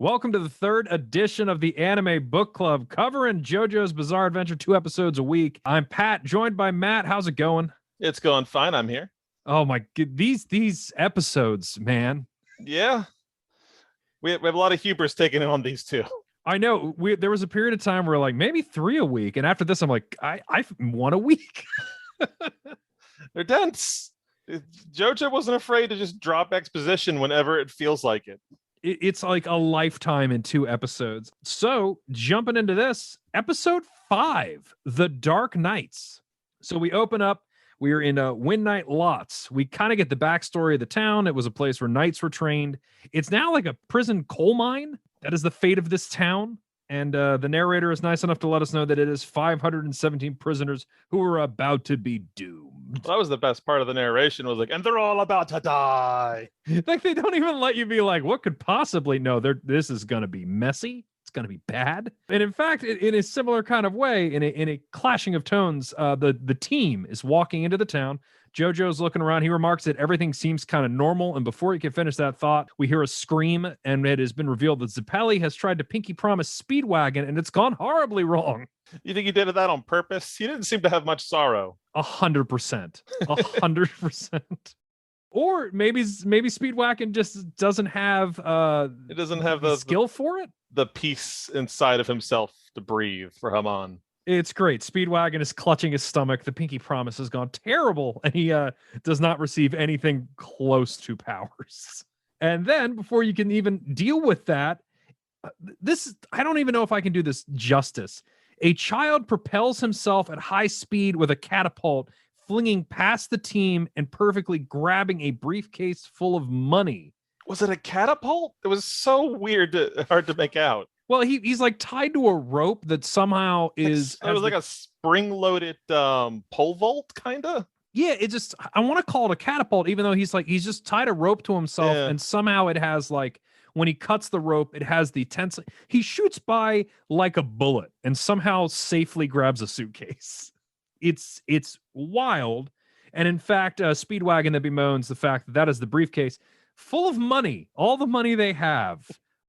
Welcome to the third edition of the Anime Book Club, covering JoJo's Bizarre Adventure, 2 episodes a week. I'm Pat, joined by Matt. How's it going? It's going fine. I'm here. Oh my god, these episodes, man. Yeah. We have a lot of hubris taking on these two. I know there was a period of time where like maybe 3 a week, and after this, I'm like, I one a week. They're dense. JoJo wasn't afraid to just drop exposition whenever it feels like it. It's like a lifetime in 2 episodes. So jumping into this, episode 5, The Dark Knights. So we open up. We are in Wind Knight Lots. We kind of get the backstory of the town. It was a place where knights were trained. It's now like a prison coal mine. That is the fate of this town. And the narrator is nice enough to let us know that it is 517 prisoners who are about to be doomed. Well, that was the best part of the narration, was like, and they're all about to die. Like, they don't even let you be like, what could possibly? No, this is going to be messy. It's going to be bad. And in fact, in a similar kind of way, in a clashing of tones, the team is walking into the town. JoJo's looking around. He remarks that everything seems kind of normal. And before he can finish that thought, we hear a scream, and it has been revealed that Zeppeli has tried to pinky promise Speedwagon, and it's gone horribly wrong. You think he did that on purpose? He didn't seem to have much sorrow. 100%. 100%. Or maybe Speedwagon just doesn't have it doesn't have the skill for it. The peace inside of himself to breathe for Haman. It's great. Speedwagon is clutching his stomach. The pinky promise has gone terrible, and he does not receive anything close to powers. And then, before you can even deal with that, I don't even know if I can do this justice. A child propels himself at high speed with a catapult, flinging past the team and perfectly grabbing a briefcase full of money. Was it a catapult? It was so weird, hard to make out. Well, he's like tied to a rope that somehow is... It was like a spring-loaded pole vault, kind of? Yeah, I want to call it a catapult, even though he's just tied a rope to himself, and somehow it has like, when he cuts the rope, it has the tense... He shoots by like a bullet and somehow safely grabs a suitcase. It's wild. And in fact, Speedwagon that bemoans the fact that is the briefcase full of money, all the money they have.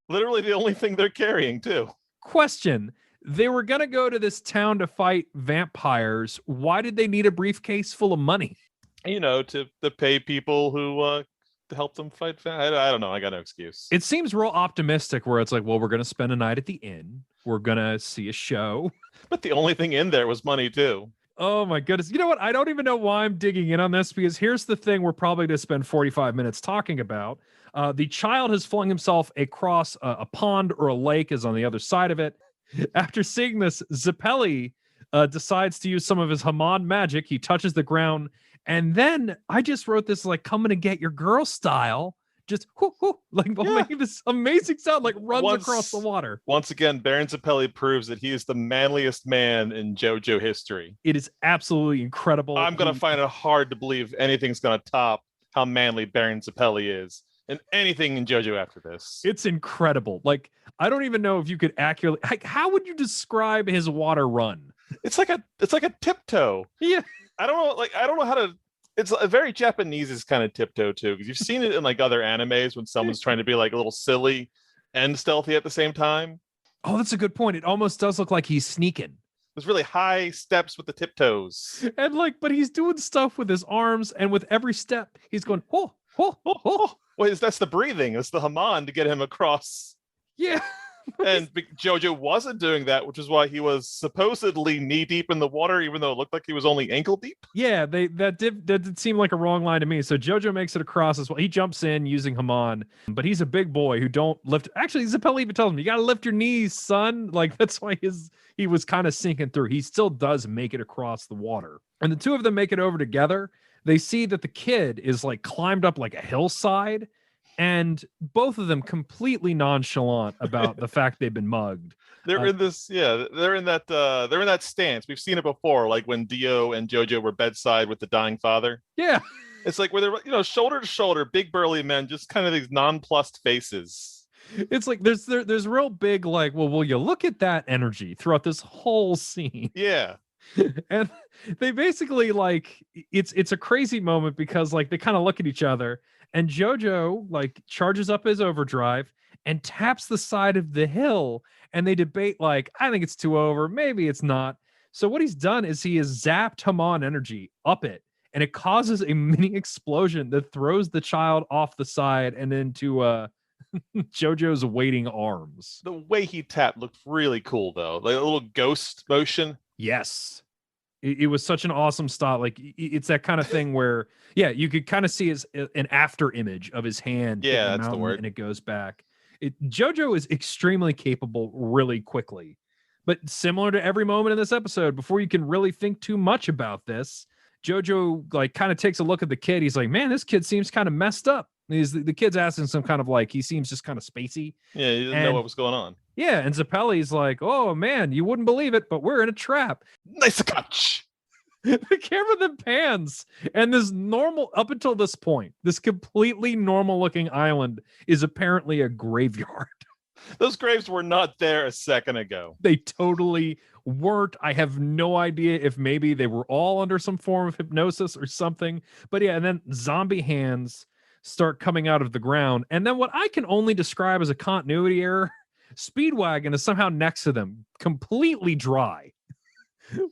Literally the only thing they're carrying, too. Question. They were going to go to this town to fight vampires. Why did they need a briefcase full of money? You know, to pay people who to help them fight. I don't know. I got no excuse. It seems real optimistic where it's like, well, we're going to spend a night at the inn. We're going to see a show. But the only thing in there was money, too. Oh, my goodness. You know what? I don't even know why I'm digging in on this, because here's the thing we're probably going to spend 45 minutes talking about. The child has flung himself across a pond, or a lake is on the other side of it. After seeing this, Zeppeli decides to use some of his Haman magic. He touches the ground, and then I just wrote this like coming to get your girl style. Just making this amazing sound, like runs across the water. Once again, Baron Zeppeli proves that he is the manliest man in JoJo history. It is absolutely incredible. I'm going to find it hard to believe anything's going to top how manly Baron Zeppeli is. And anything in JoJo after this. It's incredible. Like, I don't even know if you could accurately... how would you describe his water run? It's like a tiptoe. Yeah. I don't know how to... It's a very Japanese kind of tiptoe, too. Because you've seen it in like other animes when someone's trying to be like a little silly and stealthy at the same time. Oh, that's a good point. It almost does look like he's sneaking. There's really high steps with the tiptoes. And but he's doing stuff with his arms, and with every step, he's going, oh, oh, oh, oh. Well, that's the breathing. It's the Haman to get him across. Yeah. And JoJo wasn't doing that, which is why he was supposedly knee deep in the water, even though it looked like he was only ankle deep. Yeah, that did seem like a wrong line to me. So JoJo makes it across as well. He jumps in using Haman, but he's a big boy who don't lift. Actually, Zeppeli even tells him, you got to lift your knees, son. Like, that's why he was kind of sinking through. He still does make it across the water. And the two of them make it over together. They see that the kid is like climbed up like a hillside, and both of them completely nonchalant about the fact they've been mugged. They're in this, they're in that stance. We've seen it before, like when Dio and JoJo were bedside with the dying father. Yeah. It's like where they're, shoulder to shoulder, big burly men, just kind of these nonplussed faces. It's like there's real big, like, well, will you look at that energy throughout this whole scene? Yeah. And they basically like it's a crazy moment because like they kind of look at each other and JoJo like charges up his overdrive and taps the side of the hill and they debate like I think it's too over, maybe it's not. So what he's done is he has zapped Hamon energy up it and it causes a mini explosion that throws the child off the side and into JoJo's waiting arms. The way he tapped looked really cool, though. Like a little ghost motion. Yes. It was such an awesome style. Like it's that kind of thing where, yeah, you could kind of see an after image of his hand. Yeah, that's the word. And it goes back. JoJo is extremely capable really quickly. But similar to every moment in this episode, before you can really think too much about this, JoJo like kind of takes a look at the kid. He's like, man, this kid seems kind of messed up. The kid's asking some kind of like, he seems just kind of spacey. Yeah, he didn't know what was going on. Yeah, and Zappelli's like, oh man, you wouldn't believe it, but we're in a trap. Nice catch. The camera then pans, and this normal, up until this point, this completely normal looking island is apparently a graveyard. Those graves were not there a second ago. They totally weren't. I have no idea if maybe they were all under some form of hypnosis or something. But yeah, and then zombie hands start coming out of the ground. And then what I can only describe as a continuity error, Speedwagon is somehow next to them, completely dry.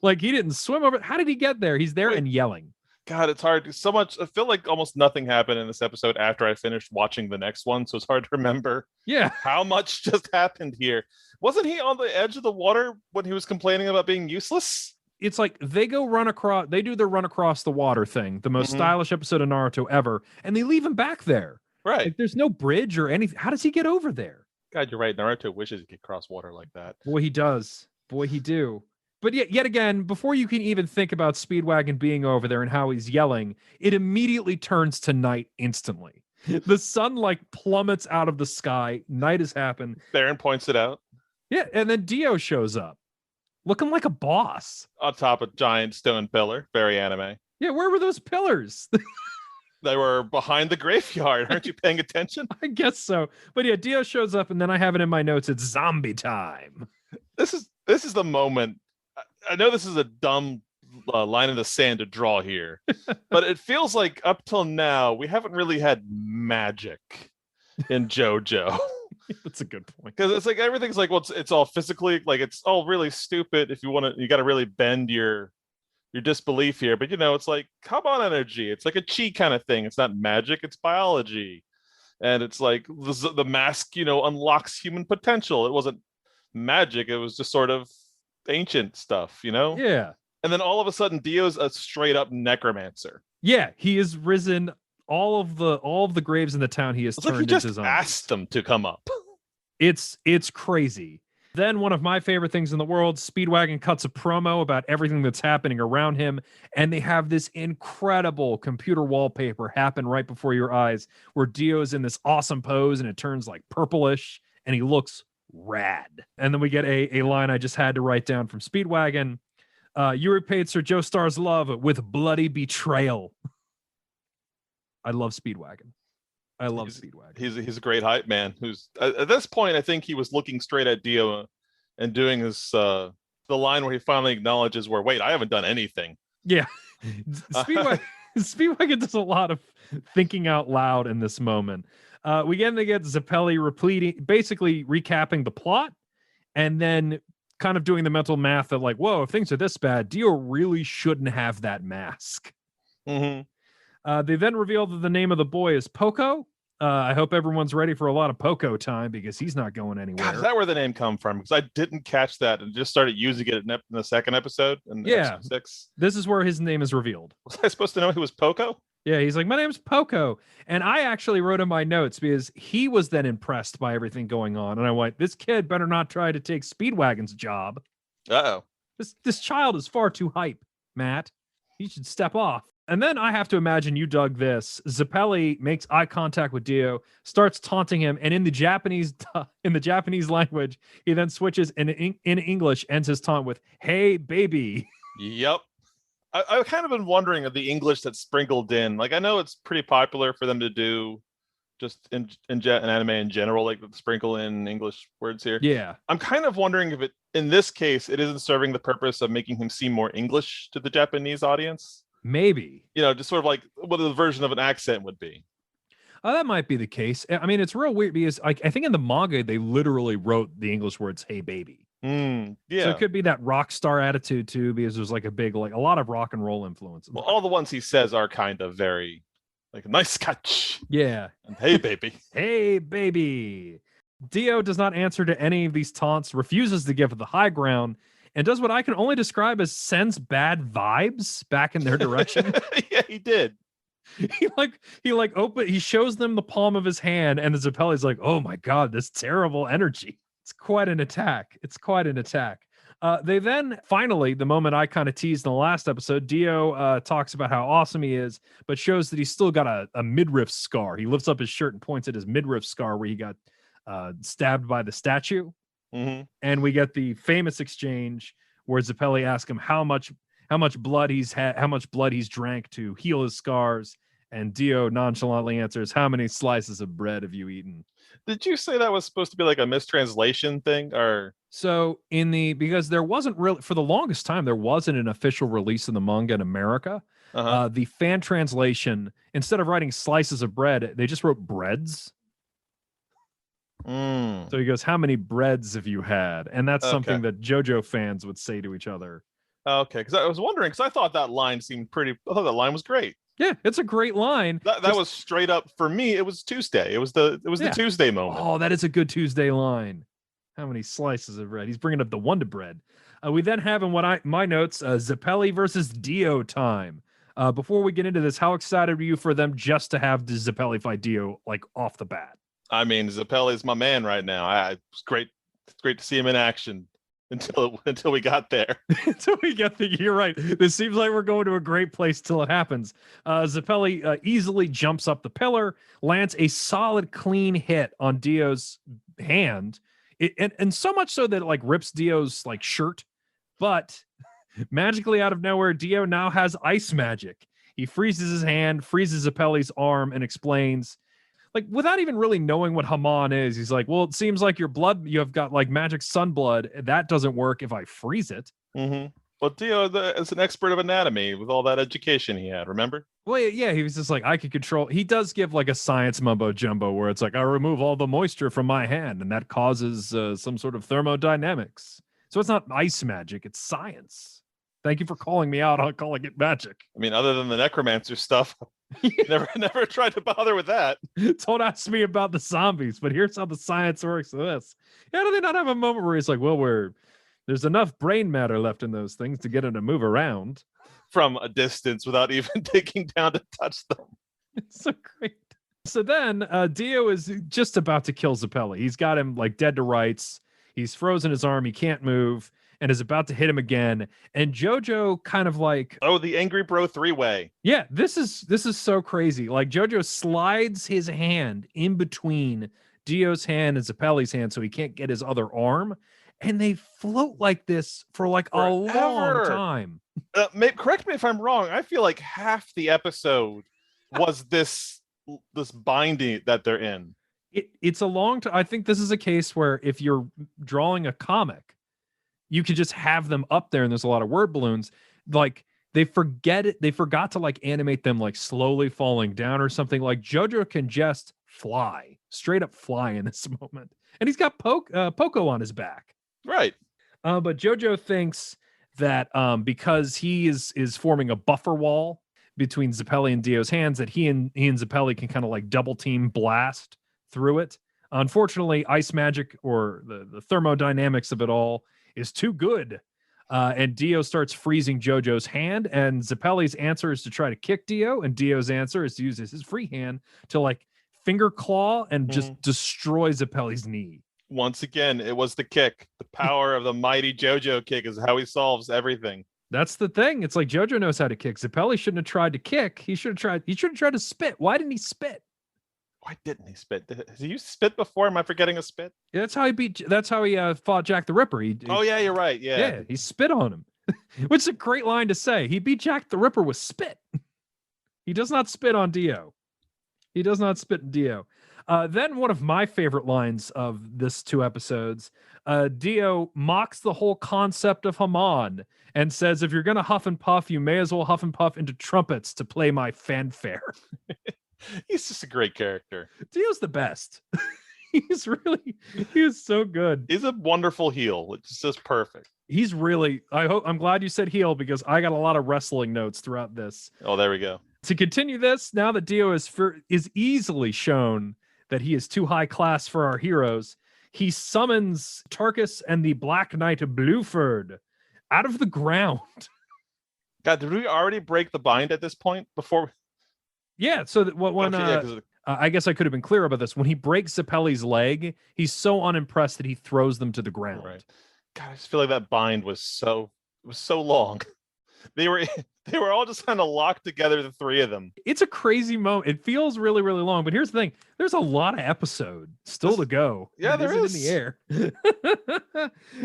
Like he didn't swim over. How did he get there? He's there and yelling. God, it's hard. So much. I feel like almost nothing happened in this episode after I finished watching the next one. So it's hard to remember how much just happened here. Wasn't he on the edge of the water when he was complaining about being useless? It's like they do their run across the water thing, the most stylish episode of Naruto ever, and they leave him back there. Right. Like, there's no bridge or anything. How does he get over there? God, you're right. Naruto wishes he could cross water like that. Boy, he does. Boy, he do. But yet again, before you can even think about Speedwagon being over there and how he's yelling, it immediately turns to night instantly. The sun like plummets out of the sky. Night has happened. Baron points it out. Yeah, and then Dio shows up, looking like a boss. On top of a giant stone pillar. Very anime. Yeah, where were those pillars? They were behind the graveyard. Aren't you paying attention? I guess so. But yeah, Dio shows up, and then I have it in my notes. It's zombie time. This is the moment. I know this is a dumb line in the sand to draw here, but it feels like up till now we haven't really had magic in JoJo. That's a good point. Because it's like everything's like, well, it's all physically like it's all really stupid. If you want to, you got to really bend your disbelief here. But it's like come on, energy. It's like a chi kind of thing. It's not magic. It's biology, and it's like the mask, unlocks human potential. It wasn't magic. It was just sort of ancient stuff, Yeah. And then all of a sudden Dio's a straight up necromancer. Yeah, he has risen all of the graves in the town. He has turned like he just into zombies. asked them to come up. It's crazy. Then one of my favorite things in the world, Speedwagon cuts a promo about everything that's happening around him, and they have this incredible computer wallpaper happen right before your eyes where Dio's in this awesome pose and it turns like purplish and he looks rad. And then we get a line I just had to write down from Speedwagon. You repaid Sir Joestar's love with bloody betrayal. I love Speedwagon. Speedwagon. He's a great hype man who's at this point I think he was looking straight at Dio and doing his the line where he finally acknowledges wait, I haven't done anything. Yeah. Speedwagon does a lot of thinking out loud in this moment. We get Zappelli basically recapping the plot and then kind of doing the mental math that like, whoa, if things are this bad, Dio really shouldn't have that mask. They then reveal that the name of the boy is Poco. I hope everyone's ready for a lot of Poco time because he's not going anywhere. God, is that where the name come from? Because I didn't catch that and just started using it in the second episode. Episode 6. This is where his name is revealed. Was I supposed to know he was Poco? Yeah, he's like, my name's Poco. And I actually wrote in my notes because he was then impressed by everything going on. And I went, this kid better not try to take Speedwagon's job. Uh-oh. This child is far too hype, Matt. He should step off. And then I have to imagine you dug this. Zappelli makes eye contact with Dio, starts taunting him, and in the Japanese language, he then switches in English, ends his taunt with "Hey, baby." Yep. I've kind of been wondering of the English that's sprinkled in. Like I know it's pretty popular for them to do just in anime in general, like sprinkle in English words here. Yeah. I'm kind of wondering if in this case, it isn't serving the purpose of making him seem more English to the Japanese audience. Maybe. Just sort of like what the version of an accent would be. Oh, that might be the case. I mean, it's real weird because I think in the manga, they literally wrote the English words, "Hey, baby." Yeah. So it could be that rock star attitude too, because there's like a lot of rock and roll influence. Well, all the ones he says are kind of very like nice catch. Yeah. And, hey, baby. Hey, baby. Dio does not answer to any of these taunts, refuses to give the high ground, and does what I can only describe as sends bad vibes back in their direction. Yeah, he did. He shows them the palm of his hand, and the Zeppeli's like, oh my god, this terrible energy. It's quite an attack. They then finally, the moment I kind of teased in the last episode, Dio talks about how awesome he is, but shows that he's still got a midriff scar. He lifts up his shirt and points at his midriff scar where he got stabbed by the statue. Mm-hmm. And we get the famous exchange where Zeppeli asks him how much blood he's drank to heal his scars, and Dio nonchalantly answers, "How many slices of bread have you eaten?" Did you say that was supposed to be like a mistranslation thing, or so because there wasn't really, for the longest time, there wasn't an official release of the manga in America. The fan translation, instead of writing slices of bread, they just wrote breads. So he goes, "How many breads have you had?" And that's something that JoJo fans would say to each other. Okay, because I was wondering, because I thought that line was great. Yeah, it's a great line. That was straight up for me. It was Tuesday. It was the Tuesday moment. Oh, that is a good Tuesday line. How many slices of bread? He's bringing up the Wonder Bread. We then have in my notes, Zeppeli versus Dio time. Before we get into this, how excited are you for them just to have the Zeppeli fight Dio like off the bat? I mean, Zeppeli's my man right now. It's great. It's great to see him in action. Until we got there. You're right. This seems like we're going to a great place till it happens. Zeppeli easily jumps up the pillar, lands a solid clean hit on Dio's hand, and so much so that it like rips Dio's like shirt. But magically out of nowhere, Dio now has ice magic. He freezes his hand, freezes Zeppeli's arm, and explains, like, without even really knowing what Haman is, he's like, well, it seems like you have got like magic sun blood. That doesn't work if I freeze it. Mm-hmm. Well, Dio is an expert of anatomy with all that education he had, remember? Well, yeah, he was just like, I could control. He does give like a science mumbo jumbo where it's like, I remove all the moisture from my hand, and that causes some sort of thermodynamics. So it's not ice magic, it's science. Thank you for calling me out on calling it magic. I mean, other than the necromancer stuff, never tried to bother with that. Don't ask me about the zombies, but here's how the science works with this. How do they not have a moment where he's like, well, there's enough brain matter left in those things to get him to move around from a distance without even digging down to touch them? It's so great. So then Dio is just about to kill Zeppeli. He's got him like dead to rights. He's frozen his arm. He can't move. And is about to hit him again. And JoJo kind of like, oh, the Angry Bro 3-way. Yeah, this is so crazy. Like JoJo slides his hand in between Dio's hand and Zeppeli's hand so he can't get his other arm. And they float like this for like a long time. Correct me if I'm wrong. I feel like half the episode was this binding that they're in. It's a long time. I think this is a case where if you're drawing a comic, you could just have them up there and there's a lot of word balloons. Like they forgot to like animate them like slowly falling down or something. Like JoJo can just straight up fly in this moment. And he's got Poco on his back. Right. But JoJo thinks that because he is forming a buffer wall between Zeppeli and Dio's hands, that he and Zeppeli can kind of like double team blast through it. Unfortunately, ice magic or the thermodynamics of it all is too good. And Dio starts freezing JoJo's hand, and Zeppeli's answer is to try to kick Dio, and Dio's answer is to use his free hand to like finger claw and just destroy Zeppeli's knee. Once again, it was the kick. The power of the mighty JoJo kick is how he solves everything. That's the thing. It's like JoJo knows how to kick. Zeppeli shouldn't have tried to kick. He should have tried to spit. Why didn't he spit? Why didn't he spit? Has he used spit before? Am I forgetting a spit? Yeah, that's how he fought Jack the Ripper. Oh yeah, you're right. Yeah, he spit on him. Which is a great line to say. He beat Jack the Ripper with spit. He does not spit on Dio. He does not spit in Dio. Then one of my favorite lines of this 2 episodes, Dio mocks the whole concept of Haman and says, if you're going to huff and puff, you may as well huff and puff into trumpets to play my fanfare. He's just a great character. Dio's the best. He is so good. He's a wonderful heel. It's just perfect. He's really, I'm glad you said heel because I got a lot of wrestling notes throughout this. Oh, there we go. To continue this, now that Dio is easily shown that he is too high class for our heroes, he summons Tarkus and the Black Knight Bluford out of the ground. God, did we already break the bind at this point before? Yeah, so when I guess I could have been clear about this. When he breaks Zappelli's leg, he's so unimpressed that he throws them to the ground. Right. God, I just feel like that bind was so long. They were all just kind of locked together, the three of them. It's a crazy moment. It feels really, really long. But here's the thing: there's a lot of episode still to go. Yeah, there is in the air.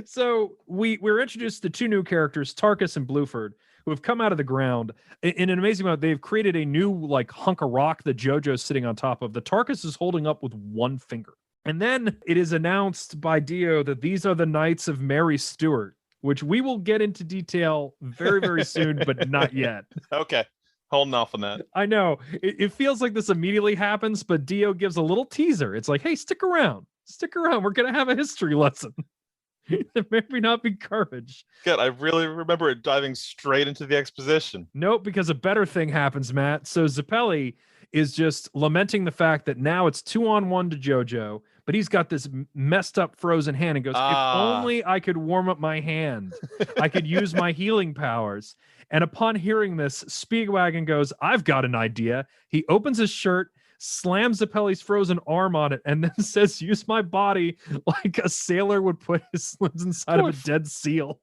So we're introduced to 2 new characters, Tarkus and Bluford, who have come out of the ground in an amazing amount. They've created a new like hunk of rock that JoJo's sitting on top of. The Tarkus is holding up with one finger. And then it is announced by Dio that these are the Knights of Mary Stuart, which we will get into detail very, very soon, but not yet. Okay. Holding off on that. I know. It feels like this immediately happens, but Dio gives a little teaser. It's like, hey, stick around. Stick around. We're going to have a history lesson. There may not be garbage. Good. I really remember it diving straight into the exposition. Nope, because a better thing happens, Matt. So Zappelli is just lamenting the fact that now it's 2-on-1 to JoJo, but he's got this messed up frozen hand and goes, if only I could warm up my hand. I could use my healing powers. And upon hearing this, Speedwagon goes, I've got an idea. He opens his shirt, slams Zappelli's frozen arm on it, and then says, use my body like a sailor would put his limbs inside of a dead seal.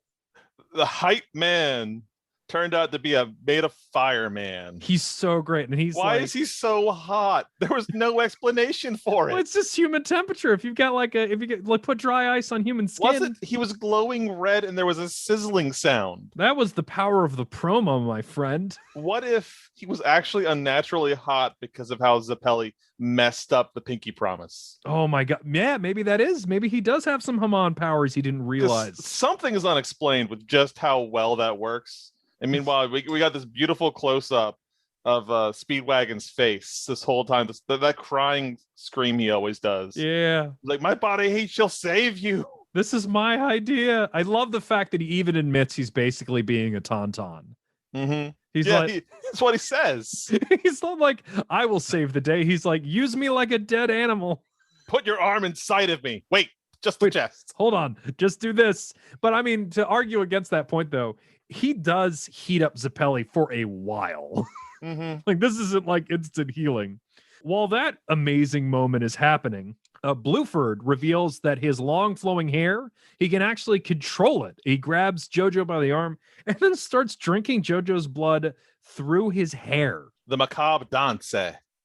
The hype man turned out to be a made of fire man. He's so great. And he's why is he so hot? There was no explanation for it. Well, it's just human temperature. If you put dry ice on human skin. He was glowing red and there was a sizzling sound. That was the power of the promo, my friend. What if he was actually unnaturally hot because of how Zappelli messed up the Pinky Promise? Oh my God. Yeah, maybe that is. Maybe he does have some Haman powers he didn't realize. Something is unexplained with just how well that works. And meanwhile, we got this beautiful close-up of Speedwagon's face this whole time. That crying scream he always does. Yeah. Like, my body hates, she'll save you. This is my idea. I love the fact that he even admits he's basically being a tauntaun. Mm-hmm. He's that's what he says. He's not like, I will save the day. He's like, use me like a dead animal. Put your arm inside of me. Wait, just the chest. Hold on. Just do this. But I mean, to argue against that point, though, he does heat up Zappelli for a while. Mm-hmm. Like, this isn't like instant healing. While that amazing moment is happening, Bluford reveals that his long flowing hair, he can actually control it. He grabs JoJo by the arm and then starts drinking JoJo's blood through his hair. The macabre dance.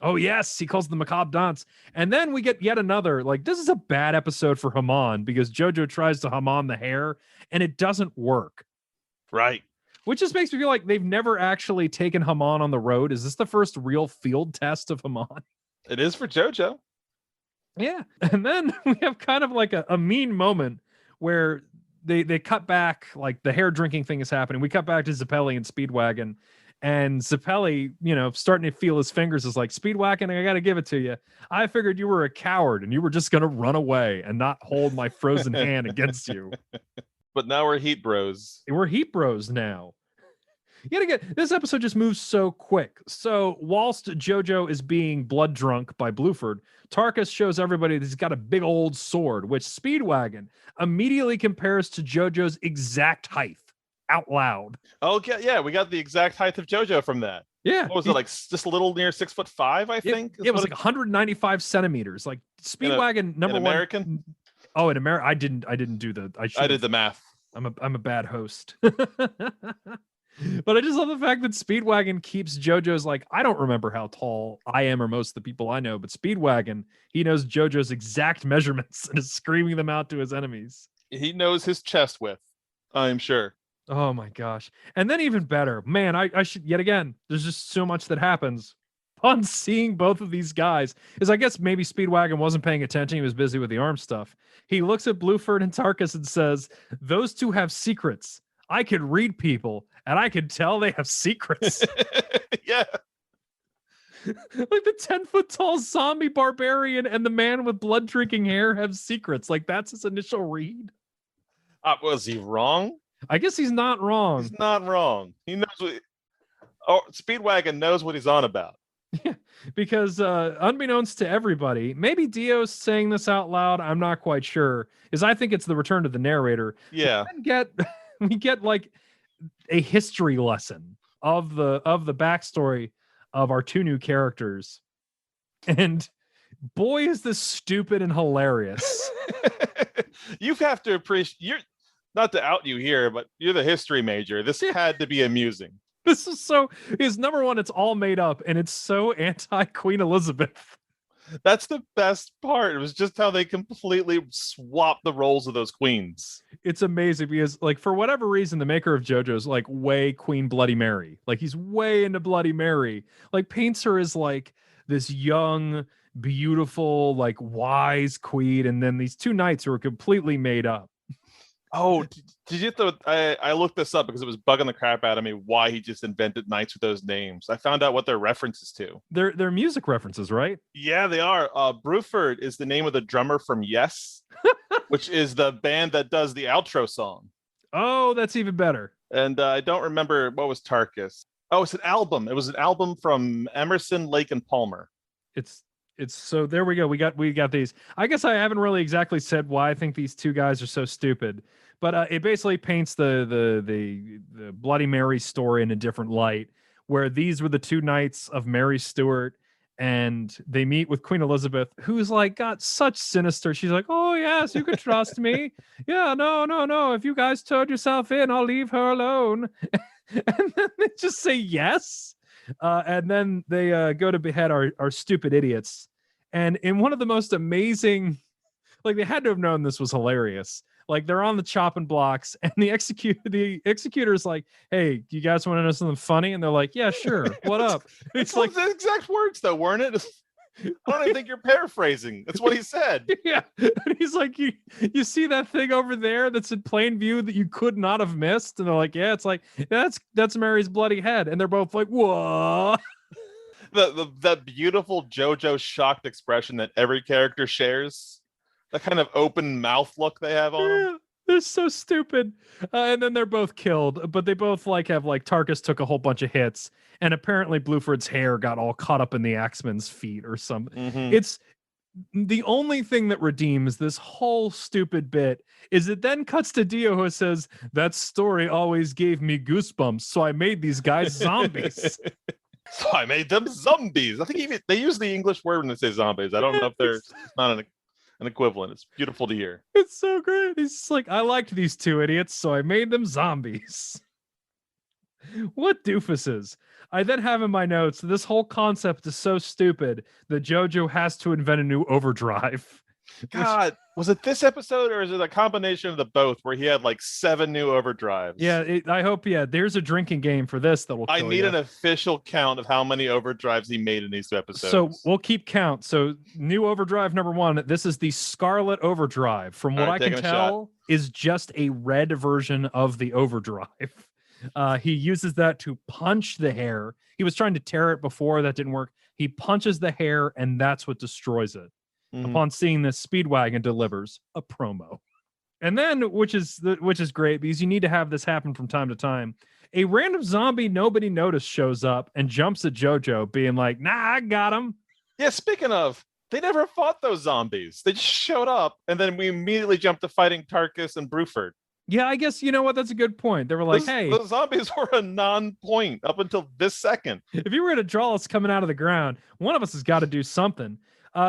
Oh, yes. He calls it the macabre dance. And then we get yet another, like, this is a bad episode for Haman because JoJo tries to Haman the hair and it doesn't work. Right. Which just makes me feel like they've never actually taken Haman on the road. Is this the first real field test of Haman? It is for JoJo. Yeah. And then we have kind of like a mean moment where they cut back, like the hair drinking thing is happening. We cut back to Zappelli and Speedwagon. And Zappelli, starting to feel his fingers, is like, Speedwagon, I got to give it to you. I figured you were a coward and you were just going to run away and not hold my frozen hand against you. But now we're Heat Bros. We're Heat Bros now. Yet again, this episode just moves so quick. So whilst JoJo is being blood drunk by Bluford, Tarkus shows everybody that he's got a big old sword, which Speedwagon immediately compares to JoJo's exact height out loud. Okay, yeah, we got the exact height of JoJo from that. Yeah. What was it, like just a little near 6'5", I think? It was like 195 centimeters. Like Speedwagon number one. American? Oh, in America, I didn't do the. I did the math. I'm a bad host. But I just love the fact that Speedwagon keeps JoJo's like, I don't remember how tall I am or most of the people I know, but Speedwagon, he knows JoJo's exact measurements and is screaming them out to his enemies. He knows his chest width, I'm sure. Oh my gosh. And then even better, man, I should, yet again, there's just so much that happens. upon seeing both of these guys, is I guess maybe Speedwagon wasn't paying attention. He was busy with the arm stuff. He looks at Bluford and Tarkus and says, "Those two have secrets. I could read people, and I could tell they have secrets." Yeah. Like the 10-foot tall zombie barbarian and the man with blood drinking hair have secrets. Like that's his initial read. Was he wrong? I guess he's not wrong. He's not wrong. He knows what. Oh, Speedwagon knows what he's on about. Yeah, because unbeknownst to everybody, maybe Dio's saying this out loud, I'm not quite sure, is I think it's the return to the narrator. Yeah. We get like a history lesson of the backstory of our two new characters. And boy, is this stupid and hilarious. You have to appreciate, you're not to out you here, but you're the history major. This had to be amusing. This is number one, it's all made up and it's so anti-Queen Elizabeth. That's the best part. It was just how they completely swapped the roles of those queens. It's amazing because, like, for whatever reason, the maker of JoJo's like way Queen Bloody Mary. Like he's way into Bloody Mary. Like paints her as like this young, beautiful, like wise queen, and then these two knights who are completely made up. Oh, did you thought I looked this up because it was bugging the crap out of me why he just invented knights with those names. I found out what they're references to. They're music references, right? Yeah, they are. Bruford is the name of the drummer from Yes, which is the band that does the outro song. Oh, that's even better. And I don't remember what was Tarkus. Oh, it's an album. It was an album from Emerson, Lake, and Palmer. It's so there we go. We got these. I guess I haven't really exactly said why I think these two guys are so stupid, but it basically paints the Bloody Mary story in a different light, where these were the two knights of Mary Stuart, and they meet with Queen Elizabeth, who's like got such sinister. She's like, "Oh yes, you can trust me. Yeah, no. If you guys turn yourself in, I'll leave her alone." And then they just say yes. And then they go to behead our stupid idiots. And in one of the most amazing, like they had to have known this was hilarious. Like they're on the chopping blocks, and the executor's like, "Hey, you guys want to know something funny?" And they're like, "Yeah, sure. What up?" It's like the exact words, though, weren't it? I don't even think you're paraphrasing. That's what he said. Yeah. And he's like, you see that thing over there that's in plain view that you could not have missed? And they're like, yeah, it's like, that's Mary's bloody head. And they're both like, whoa. That beautiful JoJo shocked expression that every character shares. That kind of open mouth look they have on them. They're so stupid. And then they're both killed, but they both have Tarkus took a whole bunch of hits, and apparently Bluford's hair got all caught up in the axeman's feet or something. Mm-hmm. It's the only thing that redeems this whole stupid bit is it then cuts to Dio, who says, "That story always gave me goosebumps, so I made these guys zombies." So I made them zombies. I think even they use the English word when they say zombies. I don't know if they're not an equivalent. It's beautiful to hear. It's so great. He's just like, "I liked these two idiots, so I made them zombies." What doofuses. I then have in my notes, this whole concept is so stupid that JoJo has to invent a new overdrive. God, was it this episode or is it a combination of the both where he had like 7 new overdrives? Yeah, I hope, there's a drinking game for this that will kill I need an official count of how many overdrives he made in these 2 episodes. So we'll keep count. So new overdrive number 1, this is the Scarlet Overdrive. From what I can tell, is just a red version of the overdrive. He uses that to punch the hair. He was trying to tear it before, that didn't work. He punches the hair, and that's what destroys it. Mm-hmm. Upon seeing this, Speedwagon delivers a promo. And then, which is great, because you need to have this happen from time to time, a random zombie nobody noticed shows up and jumps at JoJo, being like, "Nah, I got him." Yeah, speaking of, they never fought those zombies. They just showed up, and then we immediately jumped to fighting Tarkus and Bruford. Yeah, I guess, you know what? That's a good point. They were like, hey. Those zombies were a non-point up until this second. If you were to draw us coming out of the ground, one of us has got to do something.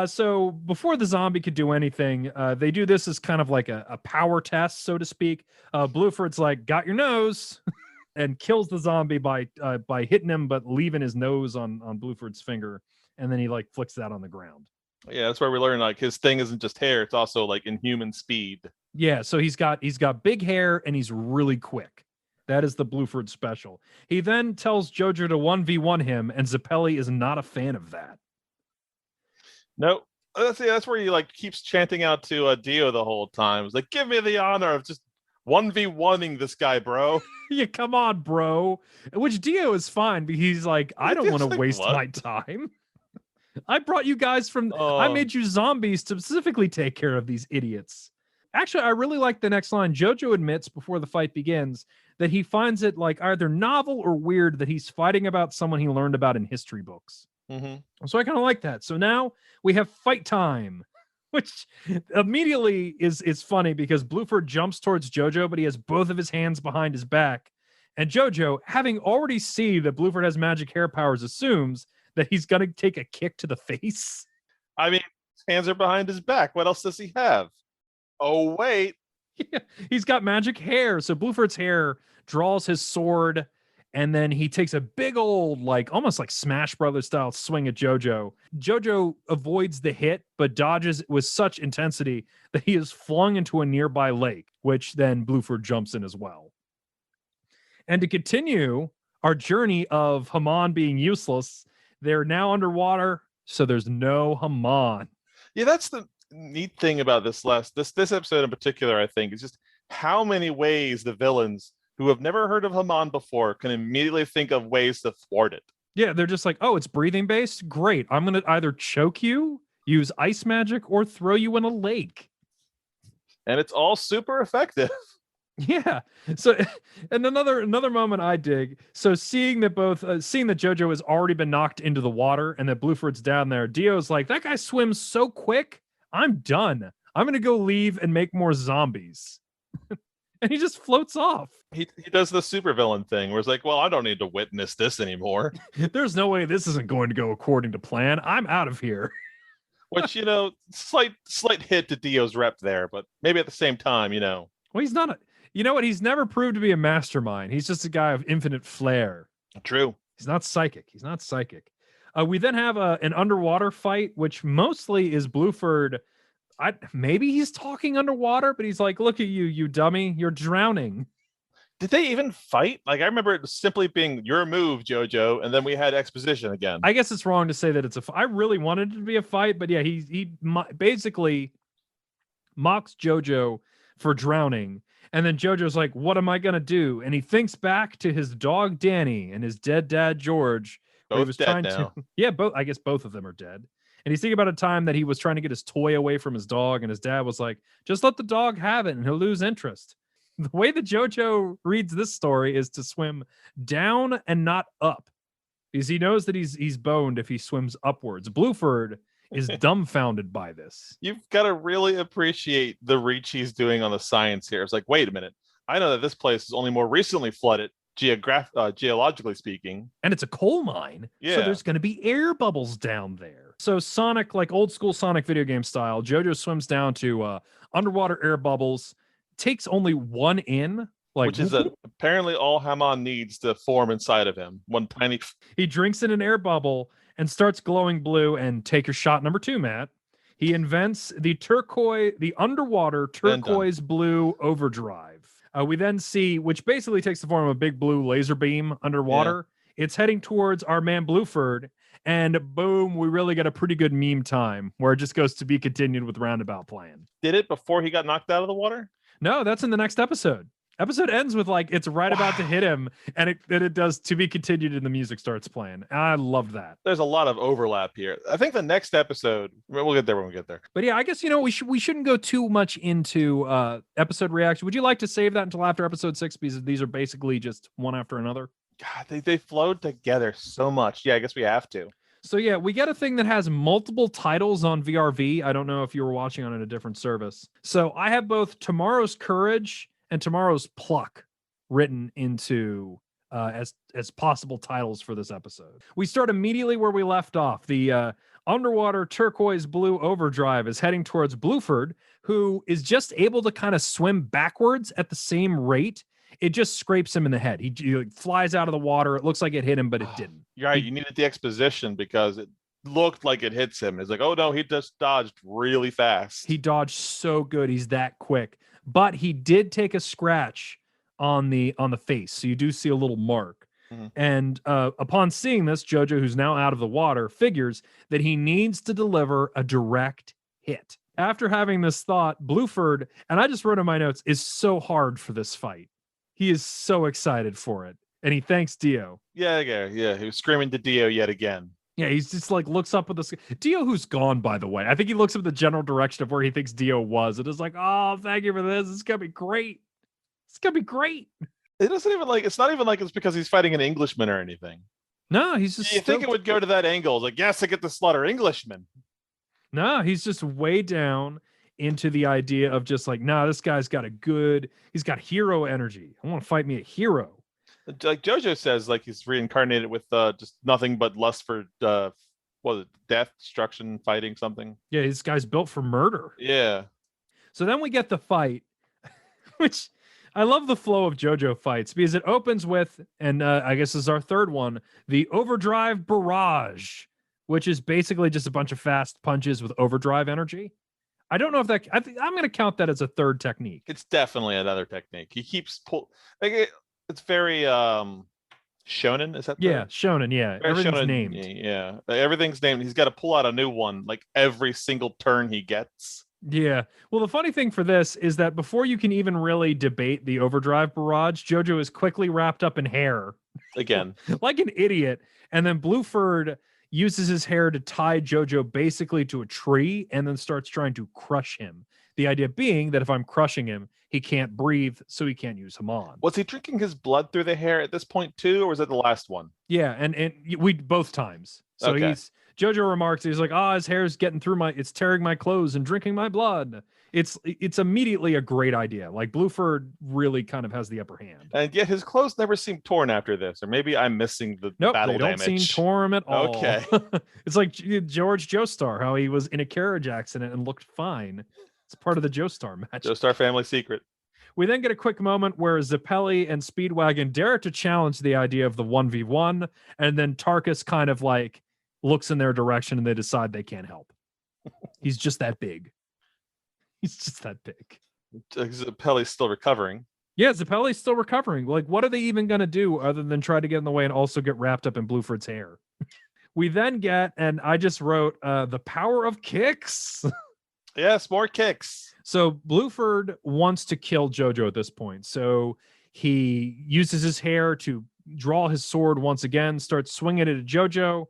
So before the zombie could do anything, they do this as kind of like a power test, so to speak. Bluford's like, "Got your nose," and kills the zombie by hitting him, but leaving his nose on Bluford's finger. And then he flicks that on the ground. Yeah, that's where we learn his thing isn't just hair; it's also inhuman speed. Yeah, so he's got big hair and he's really quick. That is the Bluford special. He then tells JoJo to 1v1 him, and Zappelli is not a fan of that. No, that's where he like keeps chanting out to Dio the whole time. It's like, give me the honor of just 1v1ing this guy, bro. Yeah, come on, bro. Which Dio is fine, but he's like, I don't want to like, waste what? my time. I brought you guys from, I made you zombies to specifically take care of these idiots. Actually, I really like the next line. JoJo admits before the fight begins that he finds it like either novel or weird that he's fighting about someone he learned about in history books. Mm-hmm. So I kind of like that. So now we have fight time, which immediately is funny because Bluford jumps towards JoJo, but he has both of his hands behind his back. And JoJo, having already seen that Bluford has magic hair powers, assumes that he's going to take a kick to the face. I mean, his hands are behind his back. What else does he have? Oh, wait. Yeah, he's got magic hair. So Bluford's hair draws his sword, and then he takes a big old, like almost like Smash Brothers style swing at JoJo. JoJo avoids the hit, but dodges with such intensity that he is flung into a nearby lake, which then Bluford jumps in as well. And to continue our journey of Haman being useless, they're now underwater, so there's no Haman. Yeah, that's the neat thing about this episode in particular, I think, is just how many ways the villains who have never heard of Haman before can immediately think of ways to thwart it. Yeah, they're just like, oh, it's breathing based? Great. I'm going to either choke you, use ice magic, or throw you in a lake. And it's all super effective. Yeah. So, and another moment I dig. So seeing that JoJo has already been knocked into the water and that Bluford's down there, Dio's like, that guy swims so quick. I'm done. I'm going to go leave and make more zombies. And he just floats off. He does the supervillain thing where it's like, well, I don't need to witness this anymore. There's no way this isn't going to go according to plan. I'm out of here. Which, slight hit to Dio's rep there, but maybe at the same time, Well, he's not you know what? He's never proved to be a mastermind. He's just a guy of infinite flair. True. He's not psychic. We then have an underwater fight, which mostly is Bluford. Maybe he's talking underwater, but he's like, look at you, you dummy. You're drowning. Did they even fight? Like, I remember it simply being your move, JoJo, and then we had exposition again. I guess it's wrong to say that it's I really wanted it to be a fight, but yeah, he basically mocks JoJo for drowning. And then JoJo's like, what am I going to do? And he thinks back to his dog, Danny, and his dead dad, George. Both was dead now. Yeah, I guess both of them are dead. And he's thinking about a time that he was trying to get his toy away from his dog. And his dad was like, just let the dog have it and he'll lose interest. The way that JoJo reads this story is to swim down and not up. Because he knows that he's boned if he swims upwards. Bluford is dumbfounded by this. You've got to really appreciate the reach he's doing on the science here. It's like, wait a minute. I know that this place is only more recently flooded, geologically speaking. And it's a coal mine. Yeah. So there's going to be air bubbles down there. So Sonic, like old school Sonic video game style, JoJo swims down to underwater air bubbles, takes only one in. Which is apparently all Haman needs to form inside of him. One tiny... He drinks in an air bubble and starts glowing blue. And take your shot number 2, Matt. He invents the underwater turquoise blue overdrive. We then see, which basically takes the form of a big blue laser beam underwater. Yeah. It's heading towards our man Bluford. And boom, we really get a pretty good meme time where it just goes to be continued with roundabout plan. Did it before he got knocked out of the water? No, that's in the next episode. Episode ends with like it's right about to hit him, and it does to be continued, and the music starts playing. I loved that. There's a lot of overlap here. I think the next episode, we'll get there when we get there. But yeah, I guess we shouldn't go too much into episode reaction. Would you like to save that until after episode 6 because these are basically just one after another? God, they flowed together so much. Yeah, I guess we have to. So yeah, we get a thing that has multiple titles on VRV. I don't know if you were watching on a different service. So I have both Tomorrow's Courage and Tomorrow's Pluck written into as possible titles for this episode. We start immediately where we left off. The underwater turquoise blue overdrive is heading towards Bluford, who is just able to kind of swim backwards at the same rate. It just scrapes him in the head. He flies out of the water. It looks like it hit him, but it didn't. You're right. You needed the exposition because it looked like it hits him. It's like, oh no, he just dodged really fast. He dodged so good. He's that quick. But he did take a scratch on the face. So you do see a little mark. Mhm. And upon seeing this, JoJo, who's now out of the water, figures that he needs to deliver a direct hit. After having this thought, Bluford, and I just wrote in my notes, is so hard for this fight. He is so excited for it. And he thanks Dio. Yeah. He was screaming to Dio yet again. Yeah, he's just like looks up at the Dio, who's gone, by the way. I think he looks up the general direction of where he thinks Dio was, and is like, "Oh, thank you for this. It's gonna be great. It's gonna be great." It doesn't even like. It's not even like it's because he's fighting an Englishman or anything. No, he's just. You think it would go to that angle? Like, yes, I get to slaughter Englishmen. No, he's just way down into the idea of just like, nah, this guy's got he's got hero energy. I want to fight me a hero. Like JoJo says, like he's reincarnated with just nothing but lust for death, destruction, fighting something. Yeah, this guy's built for murder. Yeah. So then we get the fight, which I love the flow of JoJo fights because it opens with, and I guess this is our third one, the overdrive barrage, which is basically just a bunch of fast punches with overdrive energy. I don't know if that, I'm going to count that as a third technique. It's definitely another technique. He keeps it's very shonen, is that shonen, yeah. Everything's shonen, named. Yeah, everything's named. He's got to pull out a new one like every single turn he gets. Yeah. Well, the funny thing for this is that before you can even really debate the overdrive barrage, JoJo is quickly wrapped up in hair. Again. Like an idiot. And then Bluford uses his hair to tie JoJo basically to a tree and then starts trying to crush him. The idea being that if I'm crushing him, he can't breathe, so he can't use Hamon. Was he drinking his blood through the hair at this point too, or was it the last one? Yeah, and we both times. So Okay. JoJo remarks, he's like, his hair's getting through it's tearing my clothes and drinking my blood. It's immediately a great idea. Like Bluford really kind of has the upper hand. And yet his clothes never seem torn after this, or maybe I'm missing the battle they don't damage. seem torn at all. Okay. It's like George Joestar, how he was in a carriage accident and looked fine. It's part of the Joestar match. Joestar family secret. We then get a quick moment where Zeppeli and Speedwagon dare to challenge the idea of the 1v1, and then Tarkus kind of like looks in their direction and they decide they can't help. He's just that big. He's just that big. Zeppeli's still recovering. Yeah, Zeppeli's still recovering. Like, what are they even going to do other than try to get in the way and also get wrapped up in Bluford's hair? We then get, and I just wrote, the power of kicks. Yes, more kicks. So Bluford wants to kill JoJo at this point. So he uses his hair to draw his sword once again, starts swinging it at JoJo.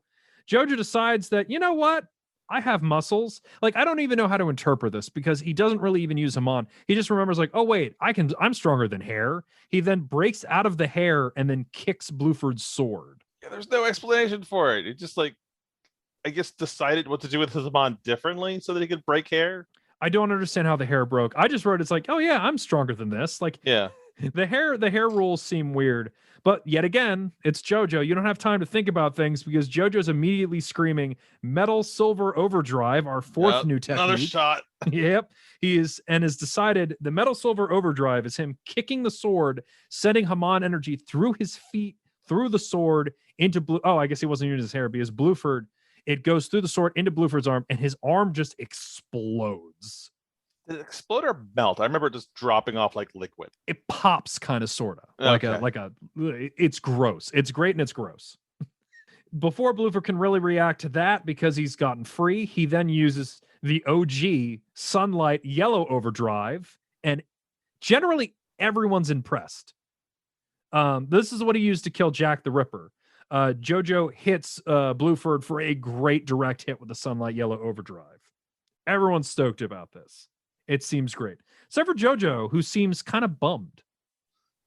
JoJo decides that, you know what? I have muscles. Like, I don't even know how to interpret this because he doesn't really even use Hamon. He just remembers like, oh wait, I'm stronger than hair. He then breaks out of the hair and then kicks Bluford's sword. Yeah, there's no explanation for it. It just like, I guess decided what to do with his Hamon differently so that he could break hair. I don't understand how the hair broke. I just wrote it's like, oh yeah, I'm stronger than this. Like, yeah, the hair rules seem weird. But yet again, it's JoJo. You don't have time to think about things because JoJo's immediately screaming metal silver overdrive, our fourth new technique. Another shot. Yep. He is and has decided the metal silver overdrive is him kicking the sword, sending Hamon energy through his feet, through the sword into Blue. Oh, I guess he wasn't using his hair because Bluford, it goes through the sword into Bluford's arm and his arm just explodes. Did it explode or melt? I remember it just dropping off like liquid. It pops kind of sort of it's gross. It's great and it's gross. Before Bluford can really react to that because he's gotten free, he then uses the OG sunlight yellow overdrive and generally everyone's impressed. This is what he used to kill Jack the Ripper. JoJo hits Bluford for a great direct hit with the sunlight yellow overdrive. Everyone's stoked about this. It seems great. Except for JoJo, who seems kind of bummed.